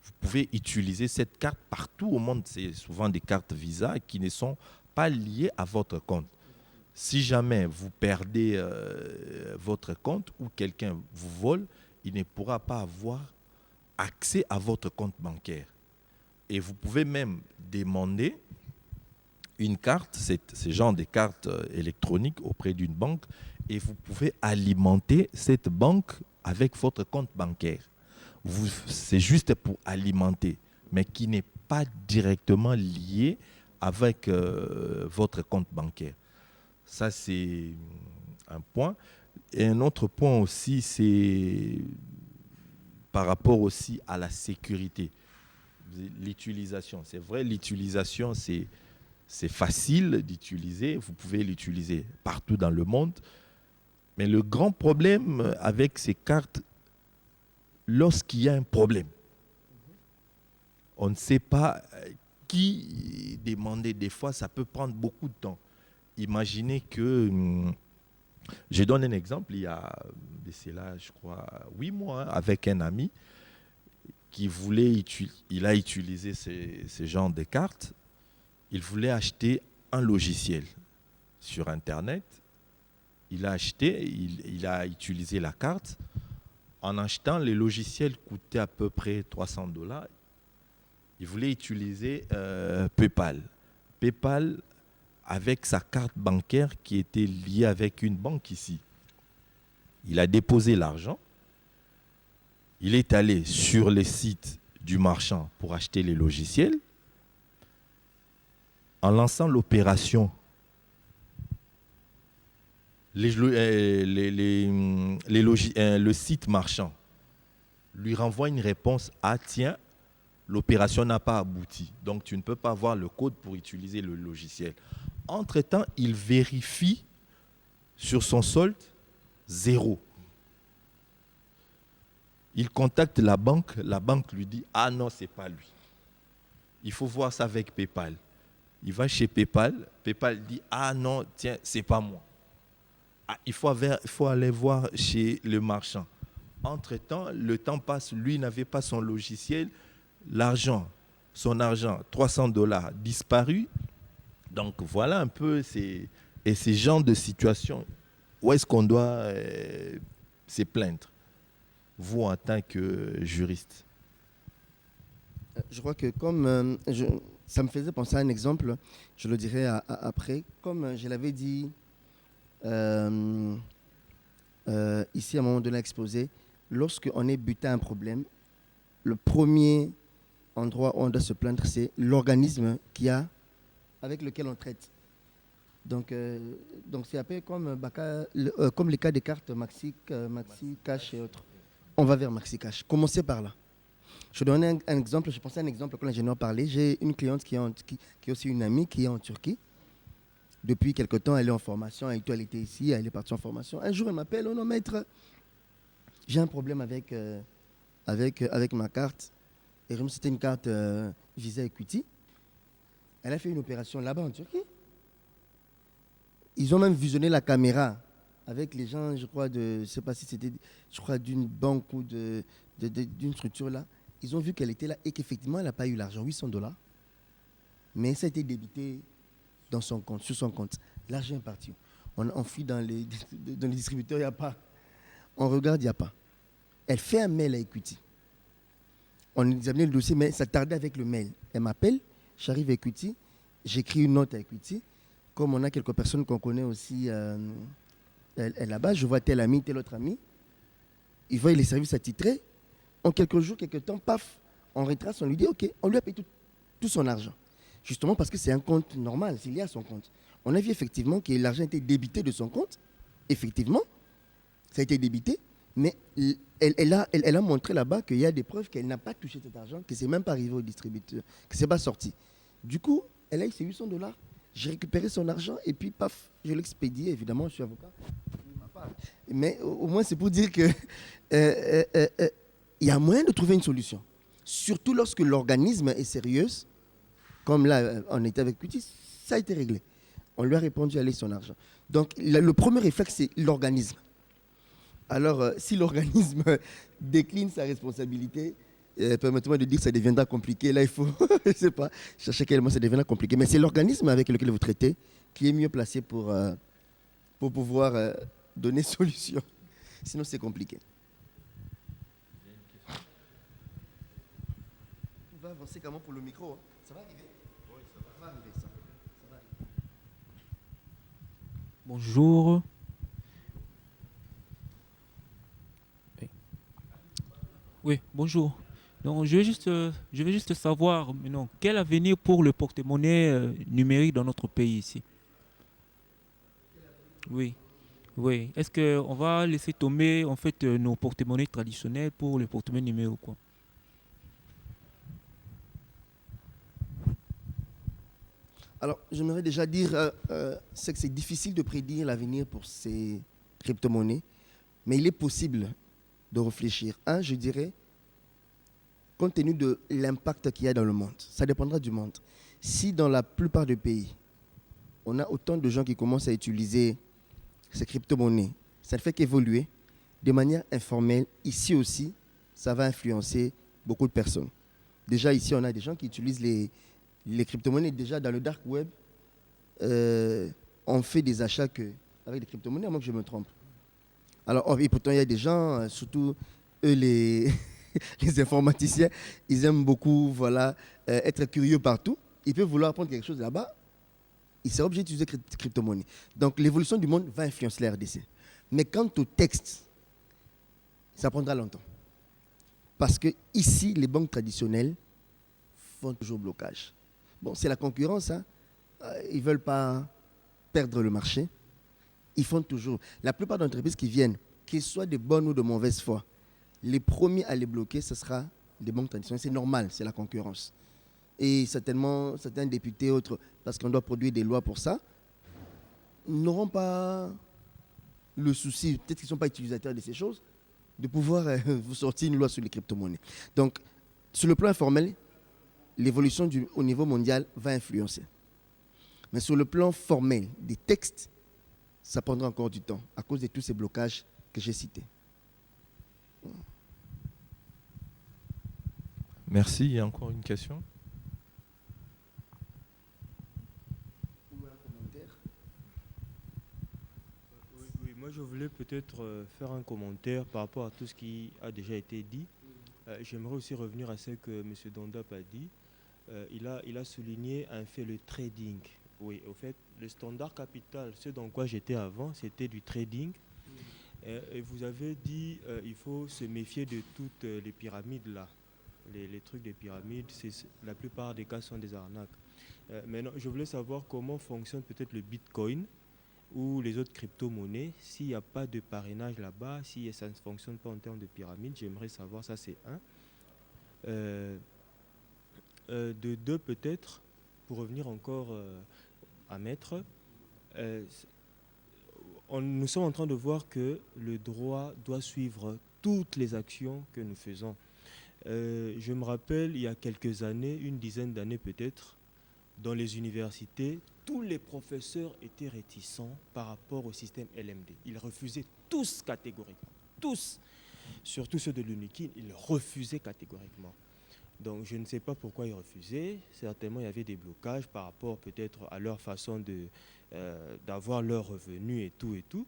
S1: vous pouvez utiliser cette carte partout au monde. C'est souvent des cartes Visa qui ne sont pas liées à votre compte. Si jamais vous perdez votre compte ou quelqu'un vous vole, il ne pourra pas avoir accès à votre compte bancaire. Et vous pouvez même demander une carte, ce genre de cartes électroniques auprès d'une banque, et vous pouvez alimenter cette banque avec votre compte bancaire. C'est juste pour alimenter, mais qui n'est pas directement lié avec votre compte bancaire. Ça, c'est un point. Et un autre point aussi, c'est par rapport aussi à la sécurité. L'utilisation, c'est vrai, l'utilisation, c'est facile d'utiliser. Vous pouvez l'utiliser partout dans le monde. Mais le grand problème avec ces cartes, lorsqu'il y a un problème, on ne sait pas qui demander. Des fois, ça peut prendre beaucoup de temps. Imaginez que, je donne un exemple, il y a de cela, je crois, 8 mois, avec un ami qui il a utilisé ce genre de cartes. Il voulait acheter un logiciel sur Internet. Il a acheté, il a utilisé la carte. En achetant, le logiciel coûtait à peu près $300. Il voulait utiliser PayPal. PayPal avec sa carte bancaire qui était liée avec une banque ici. Il a déposé l'argent. Il est allé sur le site du marchand pour acheter les logiciels. En lançant l'opération, le site marchand lui renvoie une réponse: ah tiens, l'opération n'a pas abouti. Donc, tu ne peux pas avoir le code pour utiliser le logiciel. Entre-temps, il vérifie sur son solde 0. Il contacte la banque lui dit « Ah non, ce n'est pas lui. Il faut voir ça avec PayPal. » Il va chez PayPal dit « Ah non, tiens, ce n'est pas moi. » Ah, il faut aller voir chez le marchand. Entre-temps, le temps passe, lui n'avait pas son logiciel, son argent, $300 disparu. Donc voilà un peu ces genres de situations. Où est-ce qu'on doit se plaindre, vous en tant que juriste?
S2: Je crois que comme ça me faisait penser à un exemple, je le dirai après. Comme je l'avais dit ici à un moment donné exposé, lorsqu'on est buté à un problème, le premier endroit où on doit se plaindre, c'est l'organisme avec lequel on traite. Donc c'est un peu comme les cas des cartes Maxi Cash et autres. On va vers Maxi Cash. Commencez par là. Je vais donner un exemple. Je pensais à un exemple quand l'ingénieur parlait. J'ai une cliente qui est aussi une amie qui est en Turquie. Depuis quelque temps, elle est en formation. Elle était ici, elle est partie en formation. Un jour, elle m'appelle. Oh non, maître, j'ai un problème avec ma carte. Et c'était une carte Visa Equity. Elle a fait une opération là-bas en Turquie. Ils ont même visionné la caméra avec les gens, je crois, je ne sais pas si c'était, je crois, d'une banque ou d'une structure là. Ils ont vu qu'elle était là et qu'effectivement, elle n'a pas eu l'argent, $800. Mais ça a été débité sur son compte. L'argent est parti. On fuit dans les distributeurs, il n'y a pas. On regarde, il n'y a pas. Elle fait un mail à Equity. On examinait le dossier, mais ça tardait avec le mail. Elle m'appelle, j'arrive à Equity, j'écris une note à Equity. Comme on a quelques personnes qu'on connaît aussi là-bas, je vois tel ami, tel autre ami. Ils voient les services attitrés. En quelques jours, quelques temps, paf, on retrace, on lui dit, OK, on lui a payé tout son argent. Justement parce que c'est un compte normal, c'est lié à son compte. On a vu effectivement que l'argent a été débité de son compte. Effectivement, ça a été débité. Mais elle a montré là-bas qu'il y a des preuves qu'elle n'a pas touché cet argent, que ce n'est même pas arrivé au distributeur, que ce n'est pas sorti. Du coup, elle a eu ses $800. J'ai récupéré son argent et puis, paf, je l'ai expédié. Évidemment, je suis avocat. Mais au moins, c'est pour dire que il y a moyen de trouver une solution. Surtout lorsque l'organisme est sérieux, comme là, on était avec Cutis, ça a été réglé. On lui a répondu à aller son argent. Donc, le premier réflexe, c'est l'organisme. Alors, si l'organisme décline sa responsabilité, permettez-moi de dire que ça deviendra compliqué. Là, il faut, je ne sais pas, chercher quel mot, ça deviendra compliqué. Mais c'est l'organisme avec lequel vous traitez qui est mieux placé pour pouvoir donner solution. Sinon, c'est compliqué. On va avancer comment pour le micro, hein? Ça va arriver? Oui, ça va arriver, ça. Ça va arriver.
S5: Bonjour. Oui, bonjour. Donc, je vais juste savoir maintenant, quel avenir pour le porte-monnaie numérique dans notre pays ici? Oui, oui. Est-ce qu'on va laisser tomber en fait nos porte-monnaies traditionnels pour le porte-monnaie numérique ou quoi?
S2: Alors, j'aimerais déjà dire c'est que c'est difficile de prédire l'avenir pour ces crypto-monnaies, mais il est possible de réfléchir. Je dirais, compte tenu de l'impact qu'il y a dans le monde, ça dépendra du monde. Si dans la plupart des pays, on a autant de gens qui commencent à utiliser ces crypto-monnaies, ça ne fait qu'évoluer de manière informelle. Ici aussi, ça va influencer beaucoup de personnes. Déjà ici, on a des gens qui utilisent les crypto-monnaies. Déjà dans le dark web, on fait des achats avec des crypto-monnaies, à moins que je me trompe. Alors, et pourtant, il y a des gens, surtout eux, les informaticiens, ils aiment beaucoup être curieux partout. Ils peuvent vouloir apprendre quelque chose là-bas. Ils seront obligés d'utiliser crypto-monnaie. Donc, l'évolution du monde va influencer la RDC. Mais quant au texte, ça prendra longtemps. Parce que ici, les banques traditionnelles font toujours blocage. Bon, c'est la concurrence. Hein. Ils ne veulent pas perdre le marché. Ils font toujours. La plupart des entreprises qui viennent, qu'elles soient de bonne ou de mauvaise foi, les premiers à les bloquer, ce sera les banques traditionnelles. C'est normal, c'est la concurrence. Et certainement, certains députés, autres, parce qu'on doit produire des lois pour ça, n'auront pas le souci, peut-être qu'ils ne sont pas utilisateurs de ces choses, de pouvoir vous sortir une loi sur les crypto-monnaies. Donc, sur le plan informel, l'évolution au niveau mondial va influencer. Mais sur le plan formel des textes, ça prendra encore du temps à cause de tous ces blocages que j'ai cités.
S1: Merci. Il y a encore une question?
S3: Oui, moi je voulais peut-être faire un commentaire par rapport à tout ce qui a déjà été dit. J'aimerais aussi revenir à ce que M. Dondap a dit. Il a souligné un fait, le trading. Oui, au fait, le standard capital, ce dans quoi j'étais avant, c'était du trading. Et vous avez dit il faut se méfier de toutes les pyramides là. Les trucs des pyramides, la plupart des cas sont des arnaques. Maintenant, je voulais savoir comment fonctionne peut-être le Bitcoin ou les autres crypto-monnaies. S'il n'y a pas de parrainage là-bas, si ça ne fonctionne pas en termes de pyramide, j'aimerais savoir, ça c'est un. De deux, peut-être, pour revenir encore à Maître, nous sommes en train de voir que le droit doit suivre toutes les actions que nous faisons. Je me rappelle, il y a quelques années, une dizaine d'années peut-être, dans les universités, tous les professeurs étaient réticents par rapport au système LMD. Ils refusaient tous catégoriquement, tous, surtout ceux de l'UNIKIN, ils refusaient catégoriquement. Donc je ne sais pas pourquoi ils refusaient. Certainement il y avait des blocages par rapport peut-être à leur façon d'avoir leurs revenus et tout.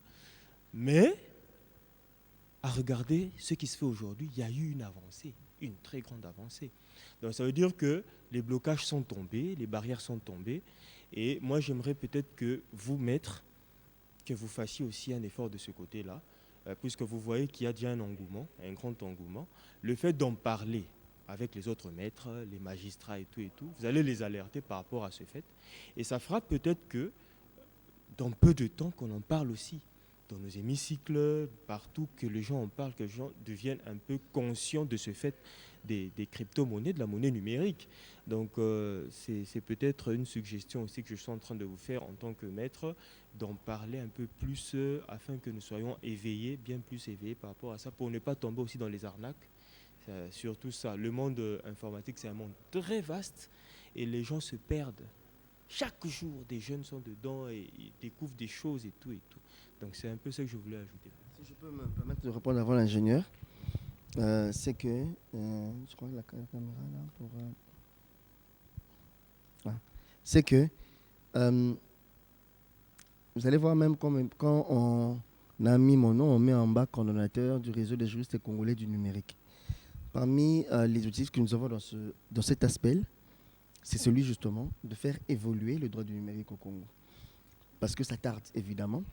S3: Mais à regarder ce qui se fait aujourd'hui, il y a eu une avancée, une très grande avancée. Donc ça veut dire que les blocages sont tombés, les barrières sont tombées. Et moi j'aimerais peut-être que vous, maîtres, que vous fassiez aussi un effort de ce côté-là, puisque vous voyez qu'il y a déjà un engouement, un grand engouement. Le fait d'en parler avec les autres maîtres, les magistrats et tout, vous allez les alerter par rapport à ce fait. Et ça fera peut-être que, dans peu de temps, qu'on en parle aussi, dans nos hémicycles, partout, que les gens en parlent, que les gens deviennent un peu conscients de ce fait des crypto-monnaies, de la monnaie numérique. Donc c'est peut-être une suggestion aussi que je suis en train de vous faire en tant que maître, d'en parler un peu plus afin que nous soyons éveillés, bien plus éveillés par rapport à ça, pour ne pas tomber aussi dans les arnaques. Surtout ça, le monde informatique, c'est un monde très vaste et les gens se perdent. Chaque jour, des jeunes sont dedans et ils découvrent des choses et tout. Donc c'est un peu ça que je voulais ajouter.
S2: Si je peux me permettre de répondre avant l'ingénieur, c'est que, je crois que la caméra là, c'est que, vous allez voir même quand on a mis mon nom, on met en bas coordonnateur du réseau des juristes congolais du numérique. Parmi les objectifs que nous avons dans cet aspect, c'est celui justement de faire évoluer le droit du numérique au Congo. Parce que ça tarde, évidemment.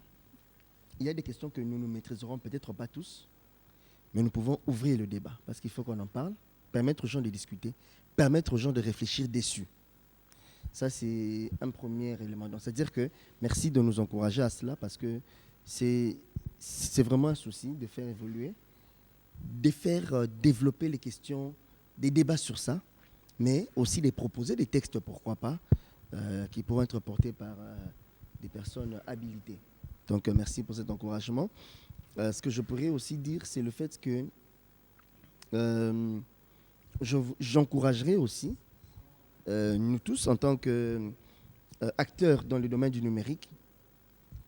S2: Il y a des questions que nous ne maîtriserons peut-être pas tous, mais nous pouvons ouvrir le débat, parce qu'il faut qu'on en parle, permettre aux gens de discuter, permettre aux gens de réfléchir dessus. Ça, c'est un premier élément. Donc, c'est-à-dire que merci de nous encourager à cela, parce que c'est vraiment un souci de faire évoluer, de faire développer les questions, des débats sur ça, mais aussi de proposer des textes, pourquoi pas, qui pourront être portés par des personnes habilitées. Donc, merci pour cet encouragement. Ce que je pourrais aussi dire, c'est le fait que j'encouragerais aussi, nous tous, en tant qu'acteurs dans le domaine du numérique,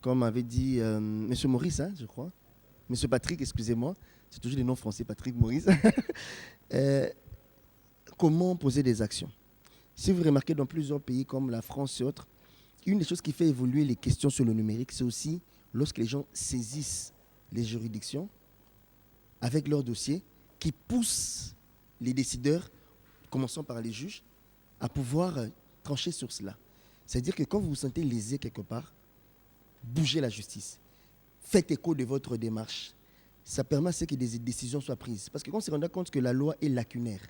S2: comme avait dit M. Maurice, hein, je crois, M. Patrick, excusez-moi, c'est toujours des noms français, Patrick, Maurice, comment poser des actions. Si vous remarquez dans plusieurs pays comme la France et autres, une des choses qui fait évoluer les questions sur le numérique, c'est aussi lorsque les gens saisissent les juridictions avec leurs dossiers, qui poussent les décideurs, commençant par les juges, à pouvoir trancher sur cela. C'est-à-dire que quand vous vous sentez lésé quelque part, bougez la justice. Faites écho de votre démarche. Ça permet à ce que des décisions soient prises. Parce que quand on se rend compte que la loi est lacunaire,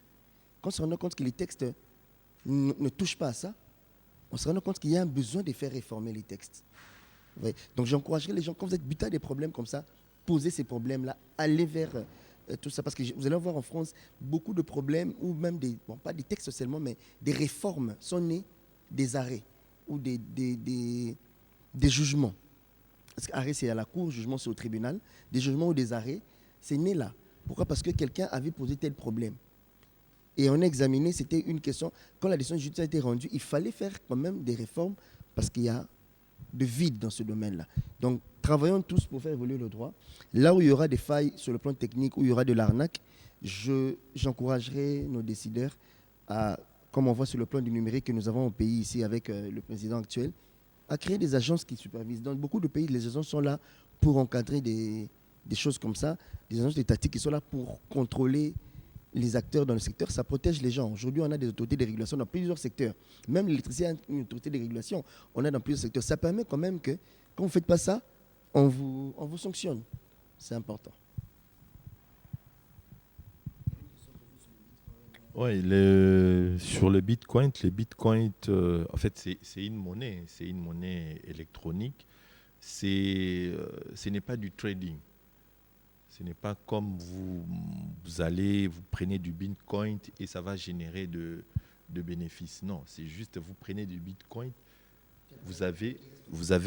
S2: quand on se rend compte que les textes ne touchent pas à ça, on se rend compte qu'il y a un besoin de faire réformer les textes. Ouais. Donc j'encouragerais les gens, quand vous êtes buté à des problèmes comme ça, posez ces problèmes-là, allez vers tout ça. Parce que vous allez voir en France beaucoup de problèmes, ou même pas des textes seulement, mais des réformes sont nées des arrêts ou des jugements. Parce qu'arrêt, c'est à la cour, jugement, c'est au tribunal. Des jugements ou des arrêts, c'est né là. Pourquoi? Parce que quelqu'un avait posé tel problème. Et on a examiné, c'était une question. Quand la décision judiciaire a été rendue, il fallait faire quand même des réformes parce qu'il y a de vide dans ce domaine-là. Donc, travaillons tous pour faire évoluer le droit. Là où il y aura des failles sur le plan technique, où il y aura de l'arnaque, j'encouragerai nos décideurs à, comme on voit sur le plan du numérique que nous avons au pays ici avec le président actuel, à créer des agences qui supervisent. Dans beaucoup de pays, les agences sont là pour encadrer des choses comme ça, des agences étatiques qui sont là pour contrôler les acteurs dans le secteur. Ça protège les gens. Aujourd'hui, on a des autorités de régulation dans plusieurs secteurs. Même l'électricité a une autorité de régulation. On a dans plusieurs secteurs. Ça permet quand même que, quand vous ne faites pas ça, on vous sanctionne. C'est important.
S1: Oui, sur le Bitcoin, en fait, c'est une monnaie électronique. Ce n'est pas du trading. Ce n'est pas comme vous prenez du Bitcoin et ça va générer de bénéfices. Non, c'est juste vous prenez du Bitcoin, vous avez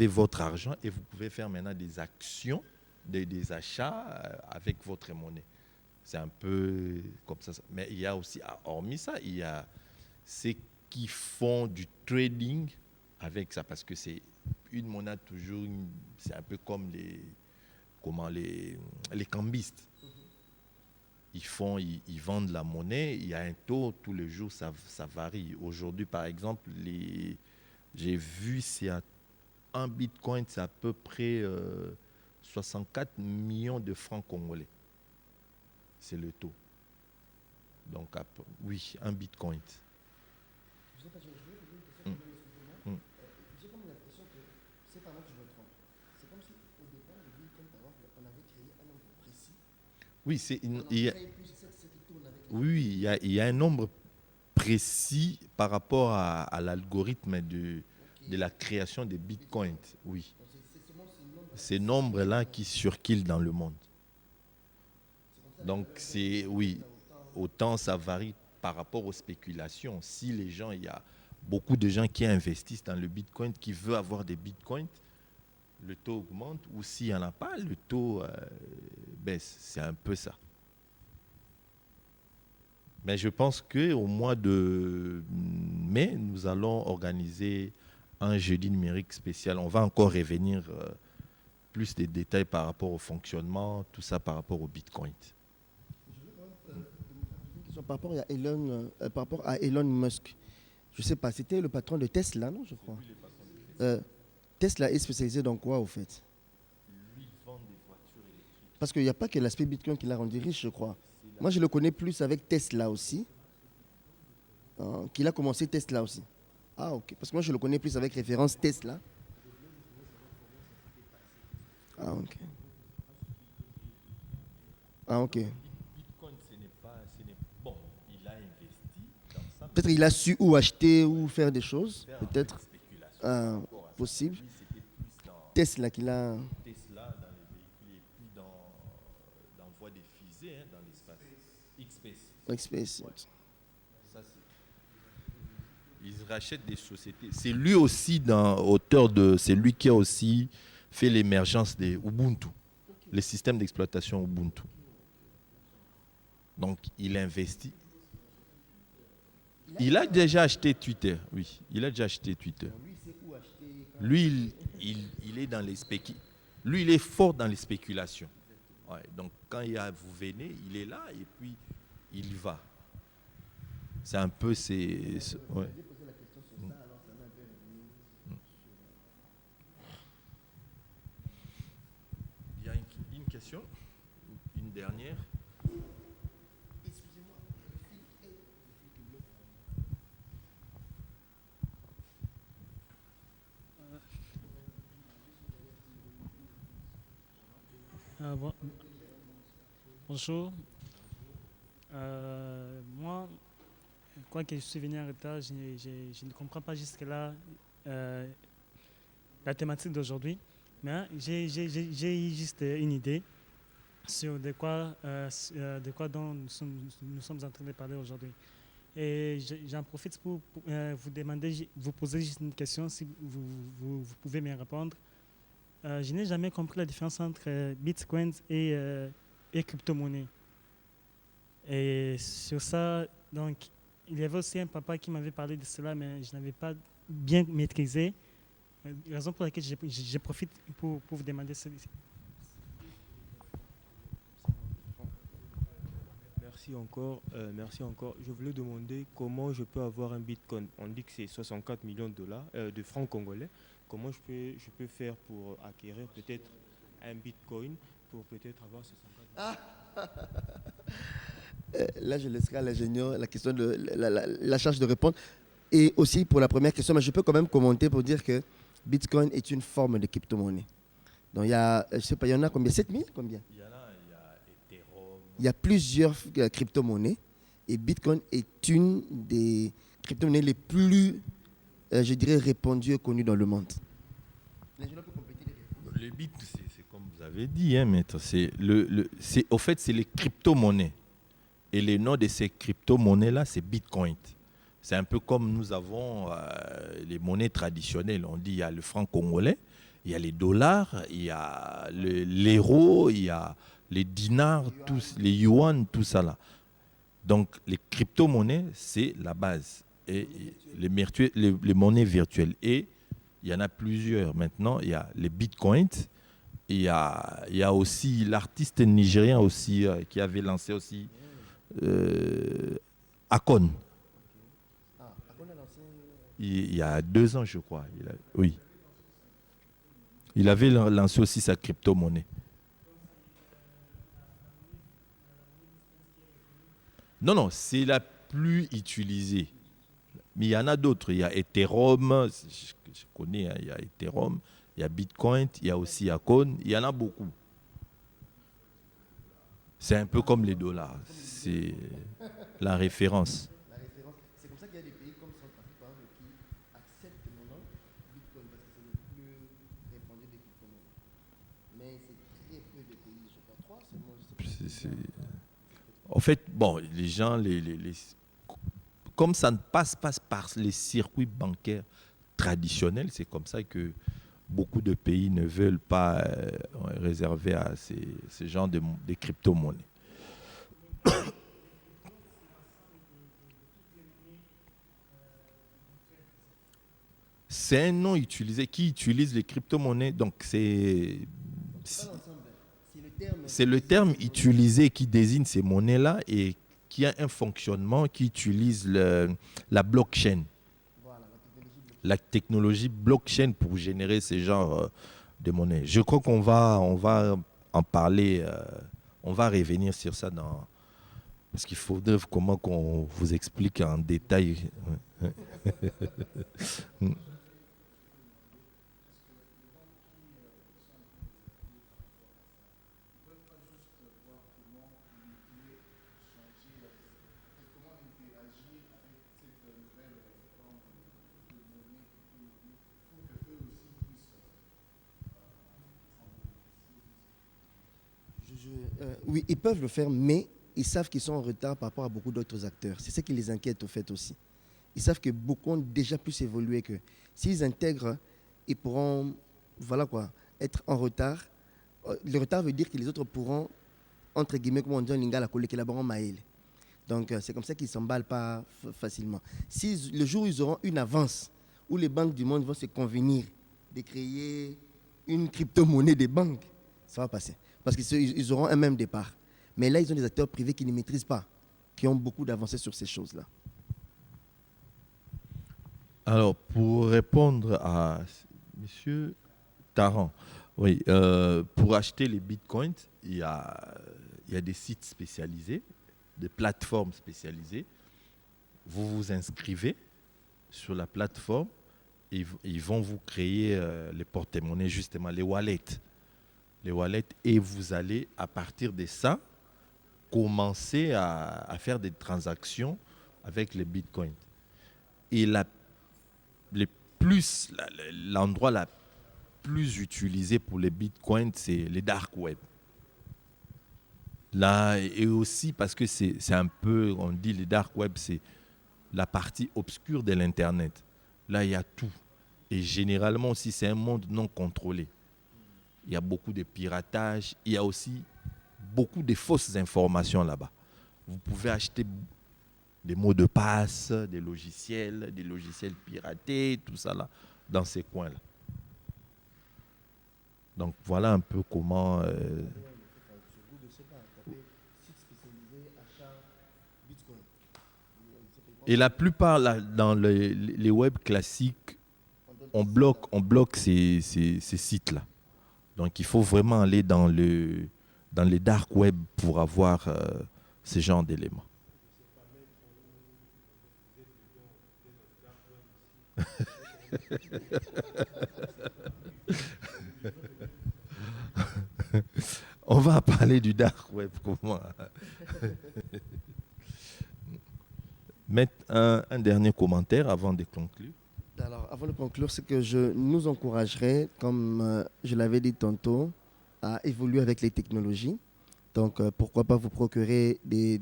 S1: votre argent et vous pouvez faire maintenant des actions, des achats avec votre monnaie. C'est un peu comme ça. Mais il y a aussi, hormis ça, il y a ceux qui font du trading avec ça parce que c'est une monnaie toujours, c'est un peu comme les cambistes. Ils vendent la monnaie, il y a un taux, tous les jours ça varie. Aujourd'hui, par exemple, j'ai vu, un Bitcoin, c'est à peu près 64 millions de francs congolais. C'est le taux. Donc, oui, un Bitcoin.
S2: J'ai comme l'impression que c'est pas moi qui me trompe. C'est comme si au départ, le Bitcoin, par exemple, on avait créé un nombre précis.
S1: Oui,
S2: Oui,
S1: il y a un nombre précis par rapport à l'algorithme de la création des bitcoins. Oui. Ces nombres-là qui circulent dans le monde. Donc, oui, autant ça varie par rapport aux spéculations. Si il y a beaucoup de gens qui investissent dans le bitcoin, qui veulent avoir des bitcoins, le taux augmente, ou s'il n'y en a pas, le taux baisse. C'est un peu ça. Mais je pense qu'au mois de mai, nous allons organiser un jeudi numérique spécial. On va encore revenir plus des détails par rapport au fonctionnement, tout ça par rapport au Bitcoin.
S2: Par rapport à Elon Musk, je ne sais pas, c'était le patron de Tesla, non, je crois. Tesla est spécialisé dans quoi, au fait? Parce qu'il n'y a pas que l'aspect Bitcoin qui l'a rendu riche, je crois. Moi, je le connais plus avec Tesla aussi. Qu'il a commencé Tesla aussi. Ah, ok. Parce que moi, je le connais plus avec référence Tesla. Ah, ok. Ah, ok.
S1: Bitcoin, bon, il a investi dans ça.
S2: Peut-être il a su où acheter ou faire des choses. Peut-être. Possible. Tesla qu'il a.
S1: Tesla dans les véhicules et puis dans voie des fusées, dans l'espace.
S2: XSpace.
S1: Ouais. Ça, ils rachètent des sociétés. C'est lui aussi, c'est lui qui a aussi fait l'émergence des Ubuntu, les systèmes d'exploitation Ubuntu. Donc, il investit. Il a déjà acheté Twitter, oui. Il a déjà acheté Twitter. Lui, il est dans les Lui, il est fort dans les spéculations. Ouais, donc, quand vous venez, il est là et puis il y va. C'est un peu ouais. Il y a une question, une dernière.
S6: Bonjour. Moi, quoi que je suis venu en retard, je ne comprends pas jusque-là la thématique d'aujourd'hui. Mais j'ai juste une idée. sur de quoi dont nous sommes en train de parler aujourd'hui. Et j'en profite pour vous demander, vous poser juste une question, si vous pouvez me répondre. Je n'ai jamais compris la différence entre Bitcoin et crypto-monnaie. Et sur ça, donc, il y avait aussi un papa qui m'avait parlé de cela, mais je n'avais pas bien maîtrisé. Raison pour laquelle je profite pour vous demander ceci.
S3: Merci encore, merci encore. Je voulais demander comment je peux avoir un Bitcoin. On dit que c'est 64 millions de dollars, de francs congolais. Comment je peux faire pour acquérir peut-être un Bitcoin pour peut-être avoir 64 millions.
S2: Là, je laisserai à l'ingénieur la question de la charge de répondre. Et aussi pour la première question, mais je peux quand même commenter pour dire que Bitcoin est une forme de crypto-monnaie. Donc il y a, je sais pas, il y en a combien? 7000? Combien?
S1: Il y a Ethereum.
S2: Il y a plusieurs crypto-monnaies et Bitcoin est une des crypto-monnaies les plus, je dirais, répandues et connues dans le monde.
S1: Les bits, c'est comme vous avez dit, hein, maître. Au fait, c'est les crypto-monnaies. Et le nom de ces crypto-monnaies-là, c'est Bitcoin. C'est un peu comme nous avons les monnaies traditionnelles. On dit il y a le franc congolais, il y a les dollars, il y a l'euro, il y a les dinars, les yuan, tout ça là. Donc les crypto-monnaies, c'est la base. Et les monnaies virtuelles. Et il y en a plusieurs maintenant. Il y a les bitcoins. Il y a aussi l'artiste nigérien aussi qui avait lancé aussi Akon. Il y a 2 ans, je crois. Oui. Il avait lancé aussi sa crypto-monnaie. Non, c'est la plus utilisée. Mais il y en a d'autres. Il y a Ethereum, je connais, hein, il y a Ethereum, il y a Bitcoin, il y a aussi Akon, il y en a beaucoup. C'est un peu comme les dollars. C'est la référence.
S2: C'est comme ça qu'il y a des pays comme Centrafrique, par exemple, qui acceptent le nom Bitcoin parce que c'est le plus répandu des crypto-monnaies. Mais c'est très peu de pays, je crois. 3 seulement.
S1: En fait, bon, les gens, comme ça ne passe pas par les circuits bancaires traditionnels, c'est comme ça que beaucoup de pays ne veulent pas réserver à ces genres de crypto-monnaies. C'est un nom utilisé. Qui utilise les crypto-monnaies? Donc, c'est le terme utilisé qui désigne ces monnaies-là et qui a un fonctionnement qui utilise la blockchain. La technologie blockchain pour générer ces genres de monnaies. Je crois qu'on va en parler, on va revenir sur ça parce qu'il faudrait comment qu'on vous explique en détail.
S2: Oui, ils peuvent le faire, mais ils savent qu'ils sont en retard par rapport à beaucoup d'autres acteurs. C'est ça qui les inquiète au fait aussi. Ils savent que beaucoup ont déjà plus évolué que s'ils intègrent, ils pourront, voilà quoi, être en retard. Le retard veut dire que les autres pourront, entre guillemets, comme on dit en lingala, collaborer en maïl. Donc c'est comme ça qu'ils ne s'emballent pas facilement. Si le jour où ils auront une avance, où les banques du monde vont se convenir de créer une crypto-monnaie des banques, ça va passer. Parce qu'ils auront un même départ. Mais là, ils ont des acteurs privés qui ne maîtrisent pas, qui ont beaucoup d'avancées sur ces choses-là.
S1: Alors, pour répondre à M. Tarrant, oui, pour acheter les bitcoins, il y a des sites spécialisés, des plateformes spécialisées. Vous vous inscrivez sur la plateforme et ils vont vous créer les porte-monnaies, justement, les wallets. Et vous allez, à partir de ça, commencer à faire des avec les bitcoins. Et l'endroit la plus utilisé pour les bitcoins, c'est les dark web. Là, et aussi parce que c'est un peu, on dit le dark web, c'est la partie obscure de l'Internet. Là, il y a tout. Et généralement aussi, c'est un monde non contrôlé. Il y a beaucoup de piratage. Il y a aussi beaucoup de fausses informations là-bas. Vous pouvez acheter des mots de passe, des logiciels piratés, tout ça là, dans ces coins-là. Donc voilà un peu comment... Et la plupart, là, dans les web classiques, on bloque ces sites-là. Donc il faut vraiment aller dans les dark web pour avoir ce genre d'éléments. On va parler du dark web, comment mettre un dernier commentaire avant de conclure.
S2: Alors, avant de conclure, c'est que je nous encouragerais, comme je l'avais dit tantôt, à évoluer avec les technologies. Donc, pourquoi pas vous procurer des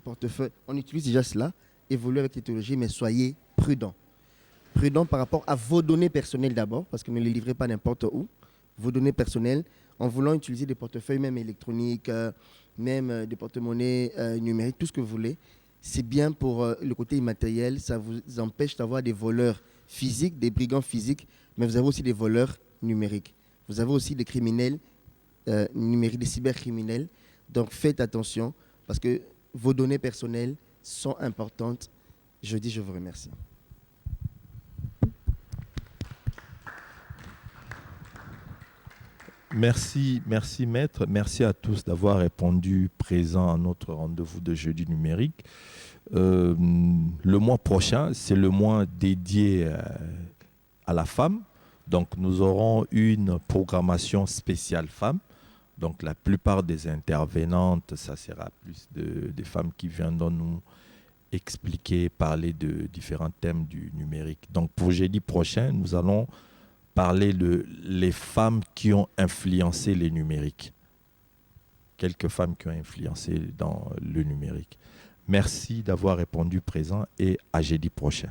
S2: portefeuilles. On utilise déjà cela, évoluer avec les technologies, mais soyez prudents. Prudents par rapport à vos données personnelles d'abord, parce que ne les livrez pas n'importe où. Vos données personnelles, en voulant utiliser des portefeuilles, même électroniques, même des porte-monnaies numériques, tout ce que vous voulez. C'est bien pour le côté immatériel, ça vous empêche d'avoir des voleurs physiques, des brigands physiques, mais vous avez aussi des voleurs numériques. Vous avez aussi des criminels numériques, des cybercriminels. Donc faites attention parce que vos données personnelles sont importantes. Je vous remercie.
S1: Merci maître, merci à tous d'avoir répondu présent à notre rendez-vous de jeudi numérique. Le mois prochain, c'est le mois dédié à la femme. Donc nous aurons une programmation spéciale femmes. Donc la plupart des intervenantes, ça sera plus des femmes qui viendront nous expliquer, parler de différents thèmes du numérique. Donc pour jeudi prochain, nous allons parler de les femmes qui ont influencé les numériques. Quelques femmes qui ont influencé dans le numérique. Merci d'avoir répondu présent et à jeudi prochain.